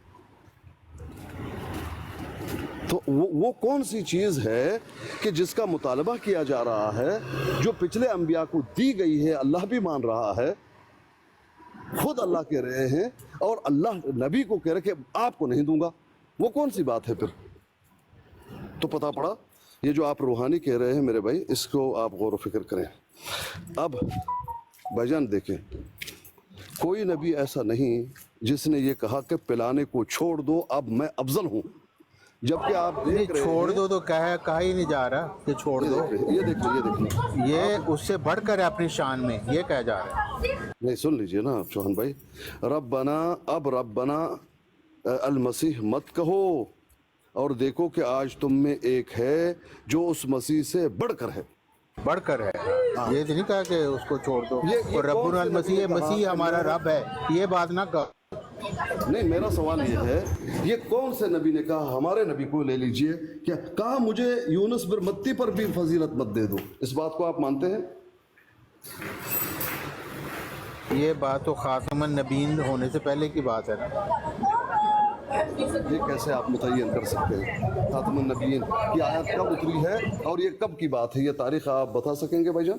तो वो कौन सी चीज़ है कि जिसका मुतालबा किया जा रहा है, जो पिछले अंबिया को दी गई है, अल्लाह भी मान रहा है, खुद अल्लाह कह रहे हैं, और अल्लाह नबी को कह रहे कि आपको नहीं दूंगा। वो कौन सी बात है फिर? तो पता पड़ा, ये जो आप रूहानी कह रहे हैं मेरे भाई, इसको आप गौर व फिक्र करें। अब भाईजान देखें, कोई नबी ऐसा नहीं जिसने ये कहा कि पिलाने को छोड़ दो, अब मैं अफजल हूँ। जबकि आप नहीं, देख रहे छोड़ हैं, दो तो कहा ही नहीं जा रहा कि छोड़ दो, ये देखिए ये उससे बढ़कर है अपनी शान में, ये कहा जा रहा है। नहीं, सुन लीजिए ना आप चौहान भाई, रब्बना, अब रब्बना अल मसीह मत कहो, और देखो कि आज तुम में एक है जो उस मसीह से बढ़कर है। बढ़कर है, ये तो नहीं कहा कि उसको छोड़ दो। ये और रब्बुल कौन से मसीह, नबी ने कहा? मसीह हमारा रब है, ये बात ना कहो। नहीं, मेरा सवाल ये है, ये कौन से नबी ने कहा? हमारे नबी को ले लीजिए, क्या कहा मुझे यूनुस बिन मत्ती पर भी फजीलत मत दे दो? इस बात को आप मानते हैं? ये बात तो खातमुन नबीन होने से पहले की बात है ना। ये कैसे आप मुतय्यन कर सकते हैं? खातमुन नबीन की आयत कब उतरी है और ये कब की बात है? ये तारीख आप बता सकेंगे भाईजान?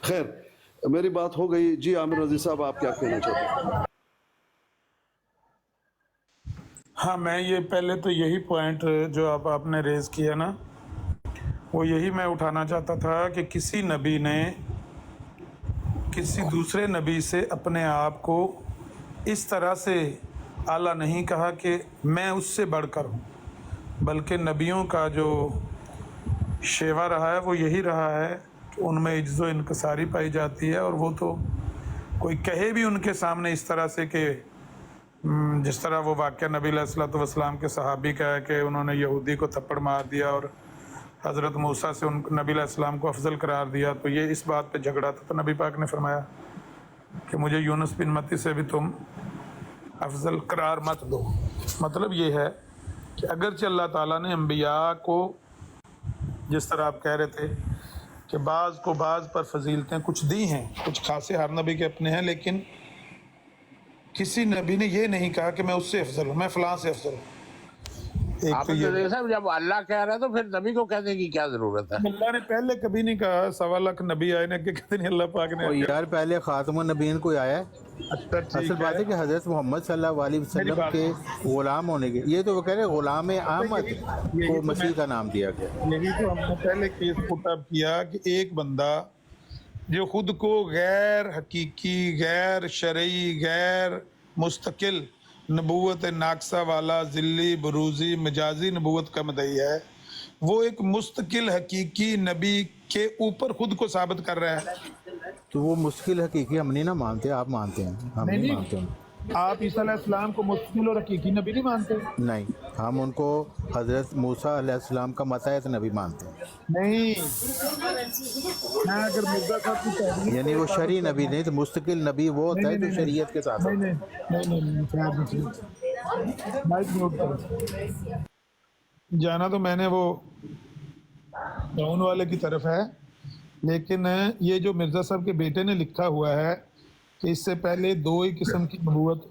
खैर, मेरी बात हो गई। जी आमिर रजी साहब, आप क्या कहना चाहते हैं? हाँ, मैं ये पहले तो यही पॉइंट जो आपने रेज किया ना, वो यही मैं उठाना चाहता था कि किसी नबी ने किसी दूसरे नबी से अपने आप को इस तरह से आला नहीं कहा कि मैं उससे बढ़कर हूँ, बल्कि नबियों का जो शेवा रहा है वो यही रहा है कि उनमें इज्जो इनकसारी पाई जाती है। और वो तो कोई कहे भी उनके सामने इस तरह से कि जिस तरह वो वाक़या नबी अलैहिस्सलाम के सहाबी का है कि उन्होंने यहूदी को थप्पड़ मार दिया और हज़रत मूसा से उन नबी अलैहिस्सलाम को अफजल करार दिया, तो ये इस बात पे झगड़ा था। तो नबी पाक ने फरमाया कि मुझे यूनुस बिन मत्ती से भी तुम अफजल करार मत दो। मतलब ये है कि अगरचे अल्लाह ताला ने अंबिया को, जिस तरह आप कह रहे थे कि बाज़ को बाज़ पर फजीलतें कुछ दी हैं, कुछ खासे हर नबी के अपने हैं, लेकिन किसी नबी ने ये नहीं कहा कि मैं उससे अफजल हूँ, मैं फलां से अफजल हूँ। एक आप तो ये साहब, जब अल्लाह कह रहा है तो फिर नबी को कहने की क्या जरूरत है? अल्लाह ने पहले कभी नहीं कहा, 1.25 लाख नबी आए ने कहते नहीं अल्लाह पाक ने। और यार पहले खातमुन नबीन कोई आया है? अच्छा, असल ठीक बात है कि हज़रत मोहम्मद सल्लल्लाहु अलैहि वसल्लम के ग़ुलाम होने के, ये तो वो कह रहे ग़ुलाम अहमद को मसीह का नाम दिया गया। यही तो हमने पहले केस पुटअप किया कि एक बंदा जो खुद को गैर हकीकी, गैर शरई, गैर मुस्तकिल नबूवत नाकसा वाला, ज़िल्ली, बरूज़ी, मजाजी नबूवत का मदई है, वो एक मुस्तकिल हकीकी नबी के ऊपर खुद को साबित कर रहा है। तो वो मुश्किल हकीकी हम नहीं ना मानते, आप मानते हैं, हम नहीं मानते हैं। आप ईसा अलैहिस्सलाम को मुस्तकिल और हकीकी नबी नहीं मानते? नहीं, हम उनको हज़रत मूसा अलैहिस्सलाम का मतायत नबी मानते हैं। नहीं, मैं अगर मिर्जा साहब की तहरीर, यानी वो शरी नबी नहीं, तो मुस्तकिल नबी वो होता है जो शरीयत के साथ नहीं होता है। नहीं, माइक म्यूट करो। जाना तो मैंने वो टाउन वाले की तरफ है, लेकिन ये जो मिर्जा साहब के बेटे ने लिखा हुआ है कि इससे पहले 2 ही किस्म की नबूवत।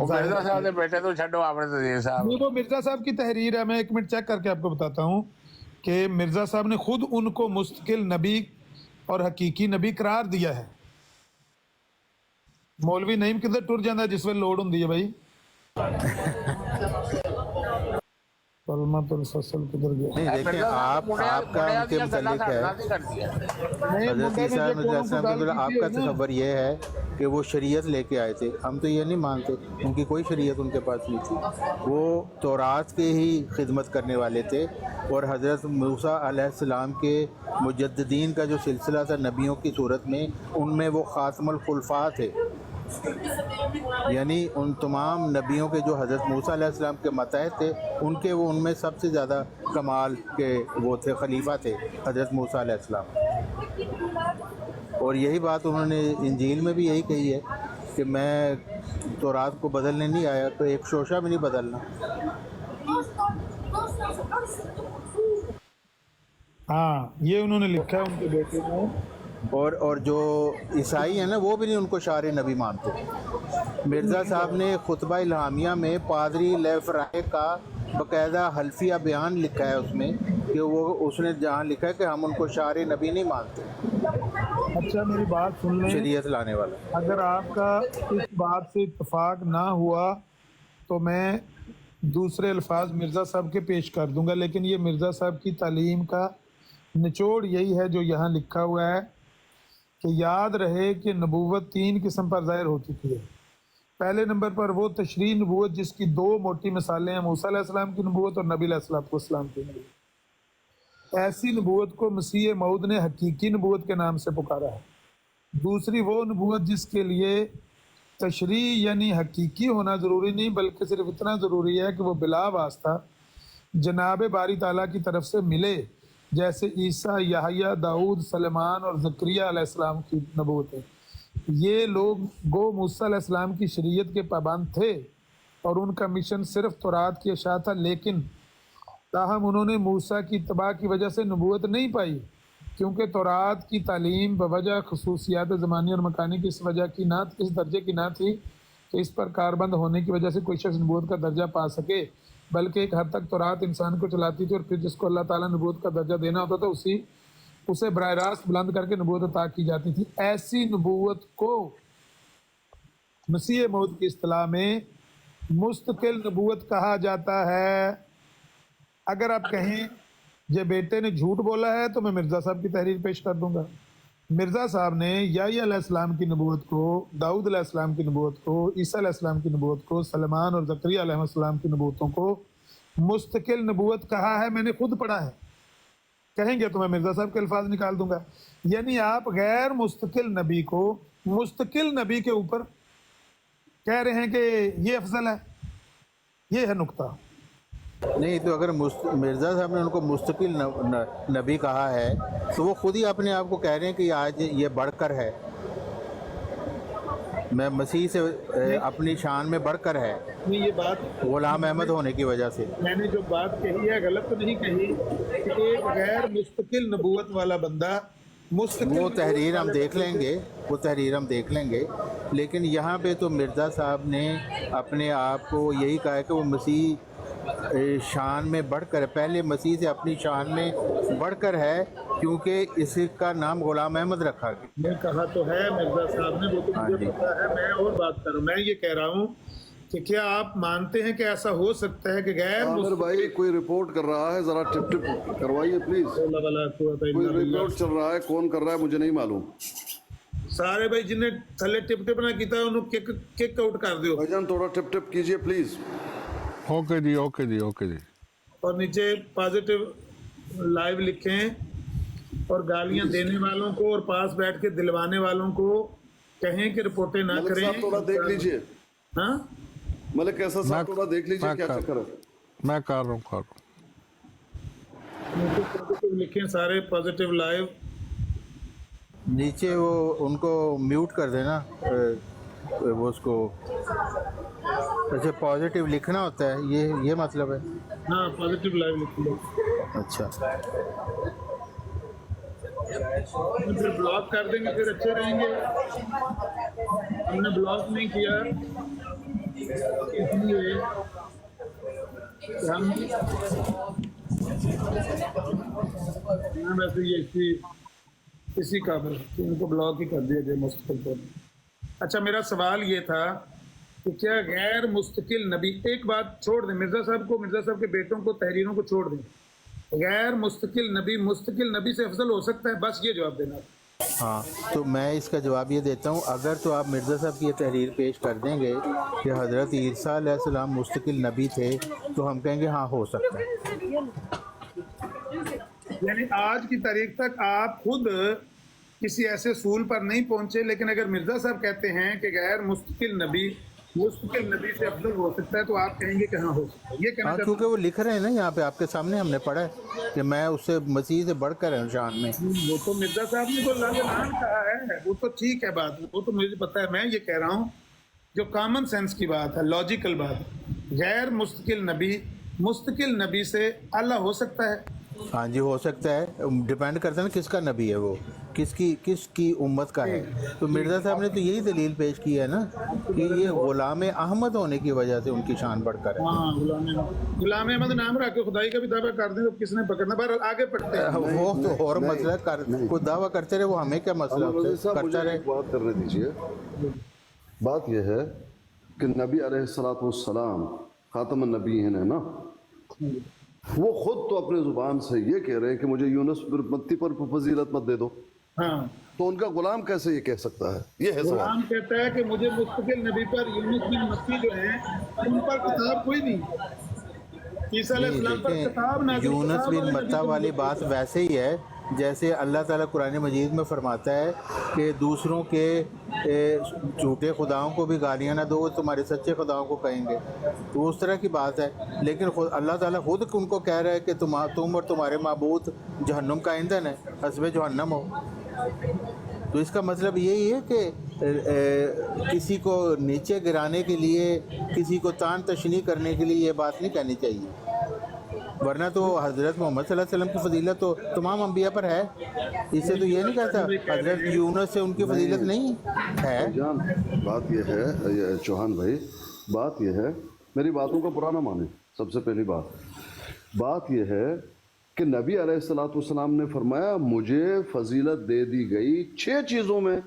मिर्जा साहब ने बेटे तो छो, आपने तो ये साहब, वो मिर्जा साहब की तहरीर है, मैं 1 मिनट चेक करके आपको बताता हूँ कि मिर्जा साहब ने खुद उनको मुस्तकिल नबी और हकीकी नबी करार दिया है। मौलवी नईम किधर टुर जाता है जिस वे लोड होंगी है भाई। किधर गया? नहीं देखें, आपका उनके मुतालिक है, हज़रत ईसा आपका तसव्वुर ये है कि वो शरीयत लेके आए थे, हम तो ये नहीं मानते, उनकी कोई शरीयत उनके पास नहीं थी, वो तौरात के ही खिदमत करने वाले थे। और हज़रत मूसा अलैहिस्सलाम के मुजद्दिदीन का जो सिलसिला था नबियों की सूरत में, उनमें वो खातमुल खुलफा थे, یعنی ان تمام نبیوں کے جو حضرت موسیٰ علیہ السلام کے ماتحت تھے ان کے وہ ان میں سب سے زیادہ کمال کے وہ تھے، خلیفہ تھے حضرت موسیٰ علیہ السلام۔ اور یہی بات انہوں نے انجیل میں بھی یہی کہی ہے کہ میں تورات کو بدلنے نہیں آیا، تو ایک شوشہ بھی نہیں بدلنا۔ ہاں یہ انہوں نے لکھا ہے ان کے بیٹے کو۔ اور جو عیسائی ہیں نا وہ بھی نہیں ان کو شار نبی مانتے۔ مرزا صاحب نے خطبہ الہامیہ میں پادری لیفرائے کا باقاعدہ حلفیہ بیان لکھا ہے اس میں، کہ وہ اس نے جہاں لکھا ہے کہ ہم ان کو شار نبی نہیں مانتے، اچھا میری بات سن لیں، شریعت لانے والا۔ اگر آپ کا اس بات سے اتفاق نہ ہوا تو میں دوسرے الفاظ مرزا صاحب کے پیش کر دوں گا، لیکن یہ مرزا صاحب کی تعلیم کا نچوڑ یہی ہے جو یہاں لکھا ہوا ہے کہ یاد رہے کہ نبوت 3 قسم پر ظاہر ہو چکی ہے۔ پہلے نمبر پر وہ تشریح نبوت جس کی 2 موٹی مثالیں ہیں، موسیٰ علیہ السلام کی نبوت اور نبی علیہ السلام کی نبوت۔ ایسی نبوت کو مسیح موعود نے حقیقی نبوت کے نام سے پکارا ہے۔ دوسری وہ نبوت جس کے لیے تشریح یعنی حقیقی ہونا ضروری نہیں، بلکہ صرف اتنا ضروری ہے کہ وہ بلا واسطہ جناب باری تعالیٰ کی طرف سے ملے، جیسے عیسیٰ، یحییٰ، داؤد، سلیمان اور زکریا علیہ السلام کی نبوت ہے۔ یہ لوگ گو موسیٰ علیہ السلام کی شریعت کے پابند تھے اور ان کا مشن صرف تورات کی اشاعت تھا، لیکن تاہم انہوں نے موسیٰ کی اتباع کی وجہ سے نبوت نہیں پائی، کیونکہ تورات کی تعلیم بوجہ خصوصیات زمانی اور مکانی کی اس وجہ کی نہ اس درجے کی نہ تھی کہ اس پر کاربند ہونے کی وجہ سے کوئی شخص نبوت کا درجہ پا سکے، بلکہ ایک حد تک تورات انسان کو چلاتی تھی، اور پھر جس کو اللہ تعالیٰ نبوت کا درجہ دینا ہوتا تھا اسے براہ راست بلند کر کے نبوت عطا کی جاتی تھی۔ ایسی نبوت کو مسیح موعود کی اصطلاح میں مستقل نبوت کہا جاتا ہے۔ اگر آپ کہیں یہ بیٹے نے جھوٹ بولا ہے تو میں مرزا صاحب کی تحریر پیش کر دوں گا۔ مرزا صاحب نے یحییٰ علیہ السلام کی نبوت کو، داؤد علیہ السلام کی نبوت کو، عیسیٰ علیہ السلام کی نبوت کو، سلیمان اور زکریا علیہ السلام کی نبوتوں کو مستقل نبوت کہا ہے، میں نے خود پڑھا ہے۔ کہیں گے تو میں مرزا صاحب کے الفاظ نکال دوں گا۔ یعنی آپ غیر مستقل نبی کو مستقل نبی کے اوپر کہہ رہے ہیں کہ یہ افضل ہے، یہ ہے نقطہ۔ نہیں تو اگر مرزا صاحب نے ان کو مستقل نبی کہا ہے تو وہ خود ہی اپنے آپ کو کہہ رہے ہیں کہ آج یہ بڑھ کر ہے، میں مسیح سے اپنی شان میں بڑھ کر ہے، یہ بات غلام احمد ہونے کی وجہ سے۔ میں نے جو بات کہی ہے غلط تو نہیں کہی کہ ایک غیر مستقل نبوت والا بندہ مستقل، وہ تحریر ہم دیکھ لیں گے، وہ تحریر ہم دیکھ لیں گے، لیکن یہاں پہ تو مرزا صاحب نے اپنے آپ کو یہی کہا ہے کہ وہ مسیح شان میں بڑھ کر ہے، پہلے مسیح سے اپنی شان میں بڑھ کر ہے، کیونکہ اس کا نام غلام احمد رکھا گیا۔ میں کہا تو ہے مرزا صاحب نے، وہ تو مجھے پتا ہے، میں اور بات کر رہا ہوں۔ میں یہ کہہ رہا ہوں کہ کیا آپ مانتے ہیں کہ ایسا ہو سکتا ہے کہ غیر عامر بھائی کوئی رپورٹ کر رہا ہے، ذرا ٹپ ٹپ کوائیے پلیز۔ کوئی رپورٹ چل رہا ہے، کون کر رہا ہے مجھے نہیں معلوم۔ سارے بھائی جن نے تھلے ٹپ ٹپ نہ کیتا انہوں کک آؤٹ کر دیو بھائی جان تھوڑا ٹپ ٹپ کیجئے please. Okay ji, okay ji, okay ji. اور نیچے پازیٹیو لائیو لکھیں، اور گالیاں دینے والوں کو اور پاس بیٹھ کے دلوانے والوں کو کہیں کہ رپورٹیں نہ ملک کریں۔ صاحب تھوڑا دیکھ لیجئے، ہاں ملک کیسا صاحب تھوڑا دیکھ لیجئے کیا چکر ہے۔ میں کر رہا ہوں۔ نیچے پازیٹیو لکھیں سارے، پازیٹیو لائیو۔ نیچے وہ ان کو میوٹ کر دینا، وہ اس کو اچھا پازیٹیو لکھنا ہوتا ہے، یہ مطلب ہے؟ ہاں پازیٹیو لائیو لکھ لو۔ اچھا پھر بلاک کر دیں گے، پھر اچھے رہیں گے۔ ہم نے بلاک نہیں کیا اس لیے کہ ہم ویسے یہ اسی قابل کہ ان کو بلاک ہی کر دیا جائے مستقل طور پر۔ اچھا میرا سوال یہ تھا کہ کیا غیر مستقل نبی، ایک بات چھوڑ دیں، مرزا صاحب کے بیٹوں کو، تحریروں کو چھوڑ دیں، غیر مستقل نبی سے افضل ہو سکتا ہے؟ بس یہ جواب دینا۔ ہاں تو میں اس کا جواب یہ دیتا ہوں، اگر تو آپ مرزا صاحب کی یہ تحریر پیش کر دیں گے کہ حضرت عیسیٰ علیہ السلام مستقل نبی تھے تو ہم کہیں گے ہاں ہو سکتا ہے۔ یعنی آج کی تاریخ تک آپ خود किसी ऐसे सूल पर नहीं पहुंचे, लेकिन अगर मिर्जा साहब कहते हैं कि गैर मुस्तकिल नबी से अफजल हो सकता है, तो आप कहेंगे कि हाँ हो सकता है। ये कहना हाँ, चाहता क्योंकि वो लिख रहे हैं ना यहाँ पे आपके सामने, हमने पढ़ा है कि मैं उससे मसीह से बढ़कर है शान में। हूं, वो तो मिर्जा साहब ने तो लाजवाब कहा है, वो तो ठीक है बात, वो तो मुझे पता है। मैं ये कह रहा हूँ जो कॉमन सेंस की बात है, लॉजिकल बात है, गैर मुस्तकिल नबी से अल्लाह हो सकता है। हाँ जी, हो सकता है, डिपेंड करता है ना किसका नबी है वो, किसकी उम्मत का है। तो मिर्ज़ा साहब ने तो यही दलील पेश की है ना कि ये गुलाम अहमद होने की वजह से उनकी शान बढ़कर है। हाँ, गुलाम अहमद नाम रख के खुदाई का भी दावा कर दें तो किसने पकड़ना। पर आगे पढ़ते हैं। वो तो और मसला कोई दावा करते रहे, वो हमें क्या मसला, करता रहे। बात करने दीजिए। बात यह है कि नबी अलैहिस्सलाम खातमुन नबीयीन है ना, वो खुद तो अपने जुबान से ये कह रहे हैं कि मुझे यूनुस बिन मत्ती पर फजीलत मत दे दो। हाँ, तो उनका गुलाम कैसे ये कह सकता है? ये है सवाल। गुलाम कहता है कि मुझे मुस्तकिल नबी पर यूनुस बिन मत्ती जो है उन पर किताब कोई नहीं, ईसा अलैहिस्सलाम पर किताब नाज़िल। यूनुस बिन मत्ता वाली बात वैसे ही है जैसे अल्लाह ताला कुरान मजीद में फरमाता है कि दूसरों के झूठे खुदाओं को भी गालियाँ ना दो, तुम्हारे सच्चे खुदाओं को कहेंगे। तो उस तरह की बात है, लेकिन अल्लाह ताला खुद उनको कह रहा है कि तुम और तुम्हारे माबूद जहन्नुम का ईंधन है, हस्बे जहन्नम हो। तो इसका मतलब यही है कि किसी को नीचे गिराने के लिए, किसी को तान तशनी करने के लिए ये बात नहीं कहनी चाहिए, वरना तो हज़रत मोहम्मद सल्लल्लाहु अलैहि वसल्लम की फजीलत तो तमाम अंबिया पर है। इससे तो ये नहीं कहता हज़रत यूनुस से उनकी फजीलत नहीं है। जान बात यह है, ये चौहान भाई, बात यह है, मेरी बातों का बुरा ना माने। सबसे पहली बात यह है कि नबी अलैहिस्सलाम ने फरमाया मुझे फजीलत दे दी गई 6 चीज़ों में।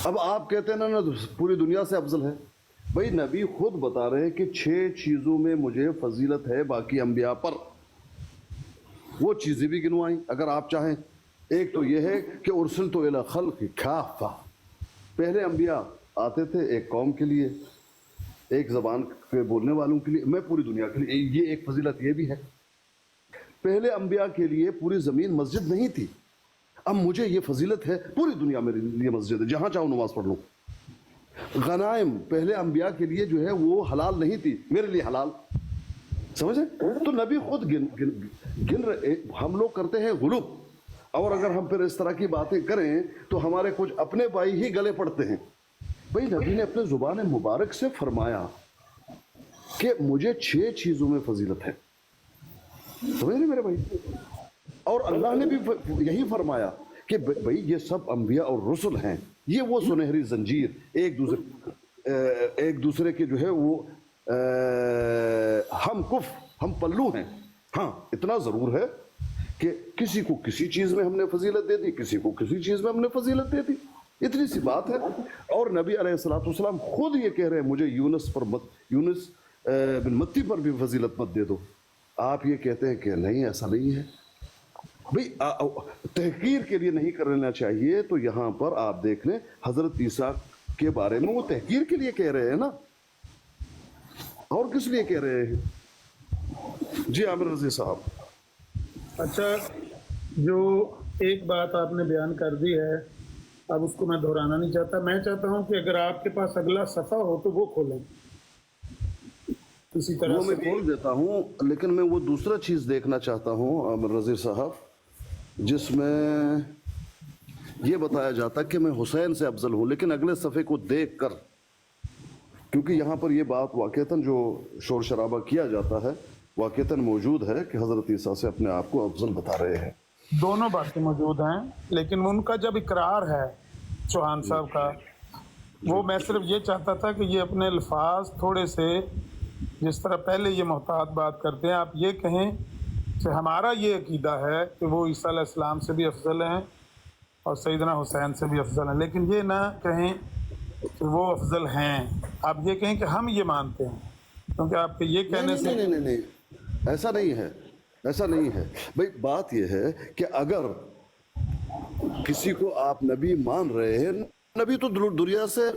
अब आप कहते हैं ना पूरी दुनिया से अफजल है। भाई नबी खुद बता रहे हैं कि 6 चीज़ों में मुझे फजीलत है बाकी अंबिया पर। वो चीज़ें भी गिनवाई अगर आप चाहें। एक तो ये है कि उर्सिल तो इला खल्क़ काफ़ा, पहले अंबिया आते थे एक कौम के लिए, एक ज़बान के बोलने वालों के लिए, मैं पूरी दुनिया के लिए। ये एक फजीलत ये भी है। पहले अंबिया के लिए पूरी ज़मीन मस्जिद नहीं थी, अब मुझे ये फजीलत है पूरी दुनिया मेरे लिए मस्जिद है, जहाँ चाहो नमाज पढ़ लो। गनाइम पहले अंबिया के लिए जो है वो हलाल नहीं थी, मेरे लिए हलाल। समझे? तो नबी खुद गिन रहे। हम लोग करते हैं गुलूब, और अगर हम फिर इस तरह की बातें करें तो हमारे कुछ अपने भाई ही गले पड़ते हैं। भाई नबी ने अपने ज़ुबान मुबारक से फरमाया कि मुझे 6 चीज़ों में फजीलत है। समझ रहे मेरे भाई? और अल्लाह ने भी यही फरमाया कि भाई ये सब अंबिया और रसूल हैं, ये वो सुनहरी जंजीर एक दूसरे के जो है वो हम पल्लू हैं। हाँ, इतना ज़रूर है कि किसी को किसी चीज़ में हमने फजीलत दे दी, किसी को किसी चीज़ में हमने फजीलत दे दी, इतनी सी बात है। और नबी अलैहिस्सलाम खुद ये कह रहे हैं मुझे यूनुस बिन मत्ती पर भी फजीलत मत दे दो। आप ये कहते हैं कि नहीं, ऐसा नहीं है। भाई तहकीर के लिए नहीं कर लेना चाहिए। तो यहाँ पर आप देख लें हजरत ईसा के बारे में वो तहकीर के लिए कह रहे हैं ना, और किस लिए कह रहे हैं? जी आमिर रज़ी साहब। अच्छा, जो एक बात आपने बयान कर दी है, अब उसको मैं दोहराना नहीं चाहता। मैं चाहता हूं कि अगर आपके पास अगला सफ़ा हो तो वो खोलें इसी तरह। वो मैं खोल देता हूँ, लेकिन मैं वो दूसरा चीज़ देखना चाहता हूँ आमिर रज़ी साहब, जिसमें ये बताया जाता कि मैं हुसैन से अफजल हूँ, लेकिन अगले सफ़े को देख कर, क्योंकि यहाँ पर ये बात वाक़तन जो शोर शराबा किया जाता है वाक़तन मौजूद है कि हज़रत ईसा से अपने आप को अफजल बता रहे हैं। दोनों बातें मौजूद हैं, लेकिन उनका जब इकरार है चौहान साहब का, वो मैं सिर्फ ये चाहता था कि ये अपने अल्फाज थोड़े से, जिस तरह पहले ये मोहतात बात करते हैं, आप ये कहें कि हमारा ये अकीदा है कि वो ईसा अलैहिस्सलाम से भी अफजल हैं और सैयदना हुसैन से भी अफजल हैं, लेकिन ये ना कहें कि वो अफजल हैं, आप ये कहें कि हम ये मानते हैं। क्योंकि आपके ये कहने से नहीं, ऐसा नहीं है, ऐसा नहीं है भाई। बात यह है कि अगर किसी को आप नबी मान रहे हैं, नबी तो दुनिया से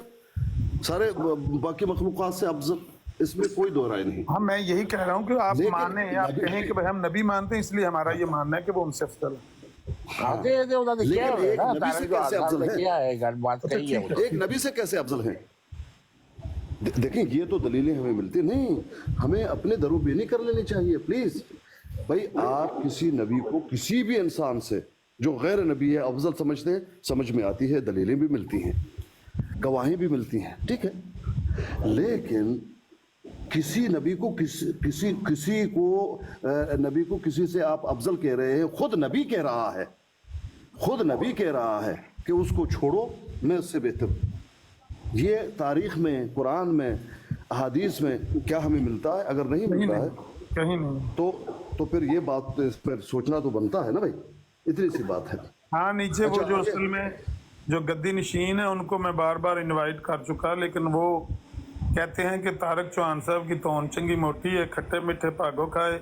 सारे बाकी मखलूक़ात से अफजल, इसमें कोई दो राय नहीं। हाँ, मैं यही कह रहा हूँ कि आप माने, आप कहें कि भाई हम नबी मानते हैं इसलिए हमारा ये मानना है कि वो उनसे अफजल है। आते हैं तो उन्होंने क्या लेकिन है एक ना नबी से तारक जो कैसे आजाद अफजल ने है? किया है गल बात कही है वो तो। एक नबी से कैसे अफजल हैं? देखिए ये तो दलीलें हमें मिलती नहीं, हमें अपने दरूबीनी कर लेनी चाहिए प्लीज। भाई आप किसी नबी को किसी भी इंसान से जो गैर नबी है अफजल समझते हैं, समझ में आती है, दलीलें भी मिलती हैं, गवाही भी मिलती हैं, ठीक है। लेकिन किसी नबी को नबी को किसी से आप अफजल कह रहे हैं, खुद नबी कह रहा है, खुद नबी कह रहा है कि उसको छोड़ो, मैं उससे बेहतर हूं। ये तारीख में, कुरान में, अहादीस में क्या हमें मिलता है? अगर नहीं मिलता है कहीं नहीं। तो फिर ये बात पर सोचना तो बनता है ना भाई, इतनी सी बात है। हाँ, नीचे वो अच्छा, जो आगे। असल में जो गद्दी नशीन है उनको मैं बार बार इनवाइट कर चुका, लेकिन वो कहते हैं कि तारक चौहान साहब की तोन चंगी मोटी है, खट्टे मीठे भागो खाए,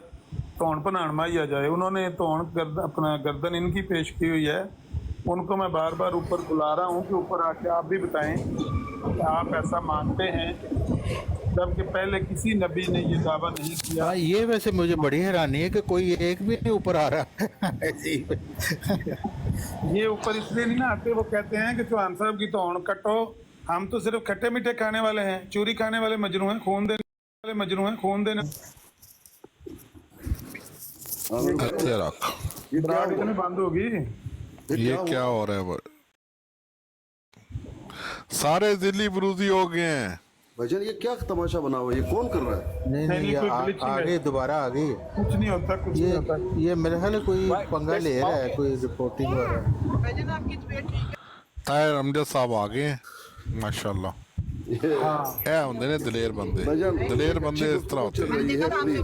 तोन बनान माई आ जाए। उन्होंने तोन अपना गर्दन इनकी पेश की हुई है, उनको मैं बार बार ऊपर बुला रहा हूँ कि ऊपर आके आप भी बताएं कि आप ऐसा मानते हैं, जबकि पहले किसी नबी ने ये दावा नहीं किया। हाँ, ये वैसे मुझे बड़ी हैरानी है कि कोई एक भी नहीं ऊपर आ रहा है। ये ऊपर इसलिए नहीं ना आते, वो कहते हैं कि चौहान साहब की तोड़ कटो, हम तो सिर्फ खट्टे मीठे खाने वाले हैं, चूरी खाने वाले मजनू हैं, खून देने वाले मजनू हैं, खून देने। कत्ते रख। ये क्या बरात हुआ? इतनी बंद होगी। ये क्या हो रहा है सारे दिल्ली बरूदी हो गए हैं। भाईजान ये क्या तमाशा बना हुआ है? ये कौन कर रहा है? नहीं नहीं, ये कोई glitching आ है। गई, दोबारा आ गई। कुछ नहीं होता, कुछ नहीं होता। ये मेरे ख्याल है कोई पंगा ले रहा है, कोई रिपोर्टिंग हो रहा है। ताहिर अमजद साहब आ गए हैं माशाल्लाह। है होंगे ने दलेर बंदे, भाईजान दलेर बंदे इस तरह होते चल हैं। रही है प्लीज,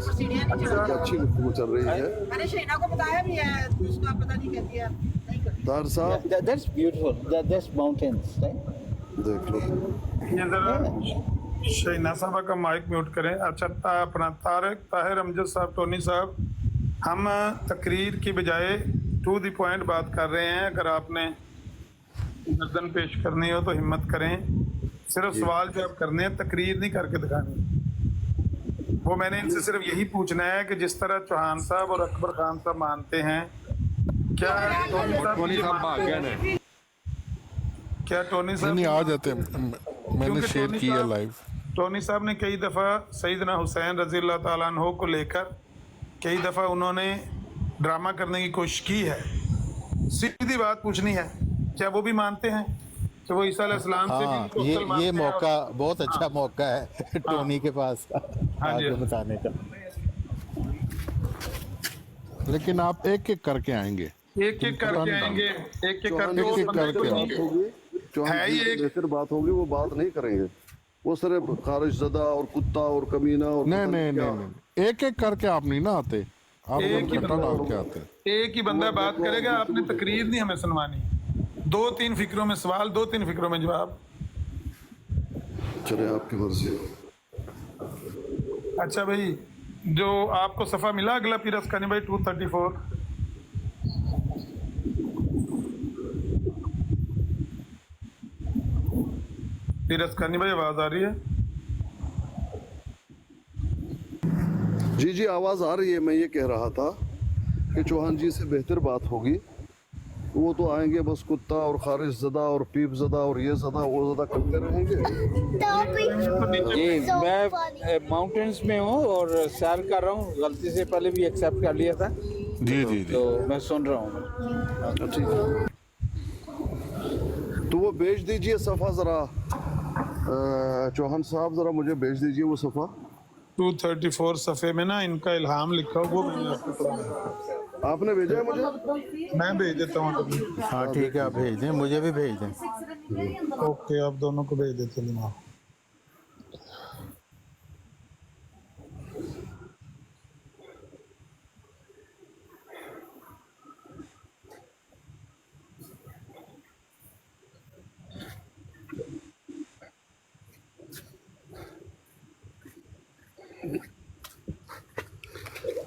अच्छी गुफ्तगू चल रही है। मैंने शहीना को बताया भी है, उसका पता नहीं कहती है नहीं करती। तार साहब That's beautiful. That's mountains, right? देख लो, ये जरा शहीना साहब का माइक म्यूट करें। अच्छा, अपना ताहिर अमजद साहब, टोनी साहब, हम तकरीर की बजाय टू द पॉइंट बात कर रहे हैं। अगर आपने गर्दन पेश करनी हो तो हिम्मत करें, सिर्फ सवाल जवाब करने हैं, तकरीर नहीं करके दिखानी। वो मैंने इनसे सिर्फ यही पूछना है कि जिस तरह चौहान साहब और अकबर खान साहब मानते हैं, क्या टोनी साहब मानते हैं? क्या टोनी साहब नहीं आ जाते हैं। मैंने क्योंकि शेयर टोनी किया साहब- लाइव। टोनी साहब ने कई दफ़ा सईदना हुसैन रज़ी अल्लाह ताला अन्हो को लेकर कई दफ़ा उन्होंने ड्रामा करने की कोशिश की है। सीधी बात पूछनी है, क्या वो भी मानते हैं कि वो ईसा अलैहिस्सलाम से हाँ, भी ये मुफ़्तल मानते हैं? मौका बहुत अच्छा मौका है टोनी के पास हाँ जी। आगे बताने का। लेकिन आप एक एक करके आएंगे। एक एक करके आएंगे, एक एक चौहान करके जी वो से बंदे को करके बात नहीं- होगी, चौहान है जी ही से एक- बेहतर बात होगी, वो बात नहीं करेंगे। वो सिर्फ खारिज ज़दा और कुत्ता और कमीना और नहीं पता नहीं क्या। नहीं नहीं, एक एक करके आप नहीं ना आते, आप एक ही इकट्ठा डाल के आते हैं। एक ही बंदा बात करेगा, आपने तकरीर नहीं हमें सुनवानी। 2-3 फिक्रों में सवाल, 2-3 फिक्रों में जवाब। चले आपकी मर्जी। अच्छा भाई, जो आपको सफ़ा मिला अगला पीरस खानी भाई 234, पीरस खानी भाई आवाज आ रही है? जी जी आवाज़ आ रही है। मैं ये कह रहा था कि चौहान जी से बेहतर बात होगी, वो तो आएंगे बस कुत्ता और खारिज ज़दा और पीप ज़दा और ये ज़दा वो ज़दा करते रहेंगे। जी, मैं माउंटेन्स में हूँ और सैर कर रहा हूँ। गलती से पहले भी एक्सेप्ट कर लिया था, जी जी जी। तो मैं सुन रहा हूँ। ठीक है, तो वो भेज दीजिए सफ़ा ज़रा, चौहान साहब ज़रा मुझे भेज दीजिए वो सफ़ा। 234 सफ़े में ना इनका इल्हाम लिखा हो, वो मैंने आपको पढ़ाया। आपने भेजा है मुझे? मैं भेज देता हूँ कभी। हाँ ठीक है, आप भेज दें, मुझे भी भेज दें। ओके, आप दोनों को भेज देते हैं।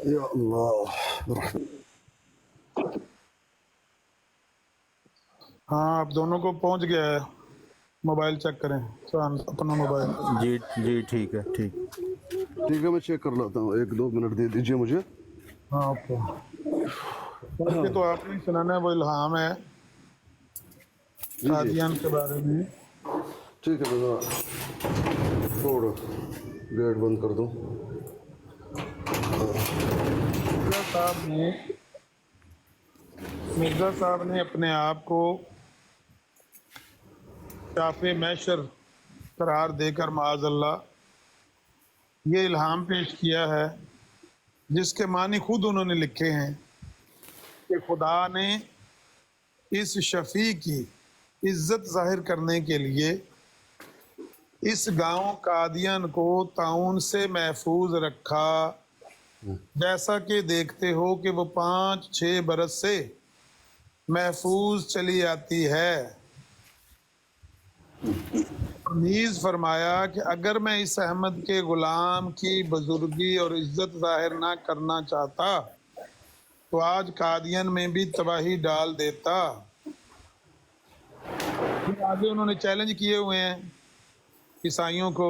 या अल्लाह। हाँ, आप दोनों को पहुंच गया है। मोबाइल चेक करें, अपना मोबाइल। जी जी ठीक है, ठीक। ठीक है, मैं चेक कर लेता हूँ, 1-2 मिनट दे दीजिए मुझे। हाँ, ओके। पढ़ के तो आपने ही सुनाना है, वो इल्हाम है जी। कादियान के बारे में। ठीक है, मैं ज़रा थोड़ा गेट बंद कर दूँ। मिर्जा साहब ने अपने आप को शाफ़े मैशर करार देकर माअज़ल्लाह ये इल्हाम पेश किया है, जिसके मानी खुद उन्होंने लिखे हैं कि खुदा ने इस शफी की इज्जत जाहिर करने के लिए इस गांव कादियान को ताउन से महफूज रखा, जैसा कि देखते हो कि वो 5-6 बरस से महफूज चली आती है। नीज फरमाया कि अगर मैं इस अहमद के गुलाम की बुजुर्गी और इज्जत जाहिर ना करना चाहता तो आज कादियन में भी तबाही डाल देता। फिर आगे उन्होंने चैलेंज किए हुए हैं ईसाइयों को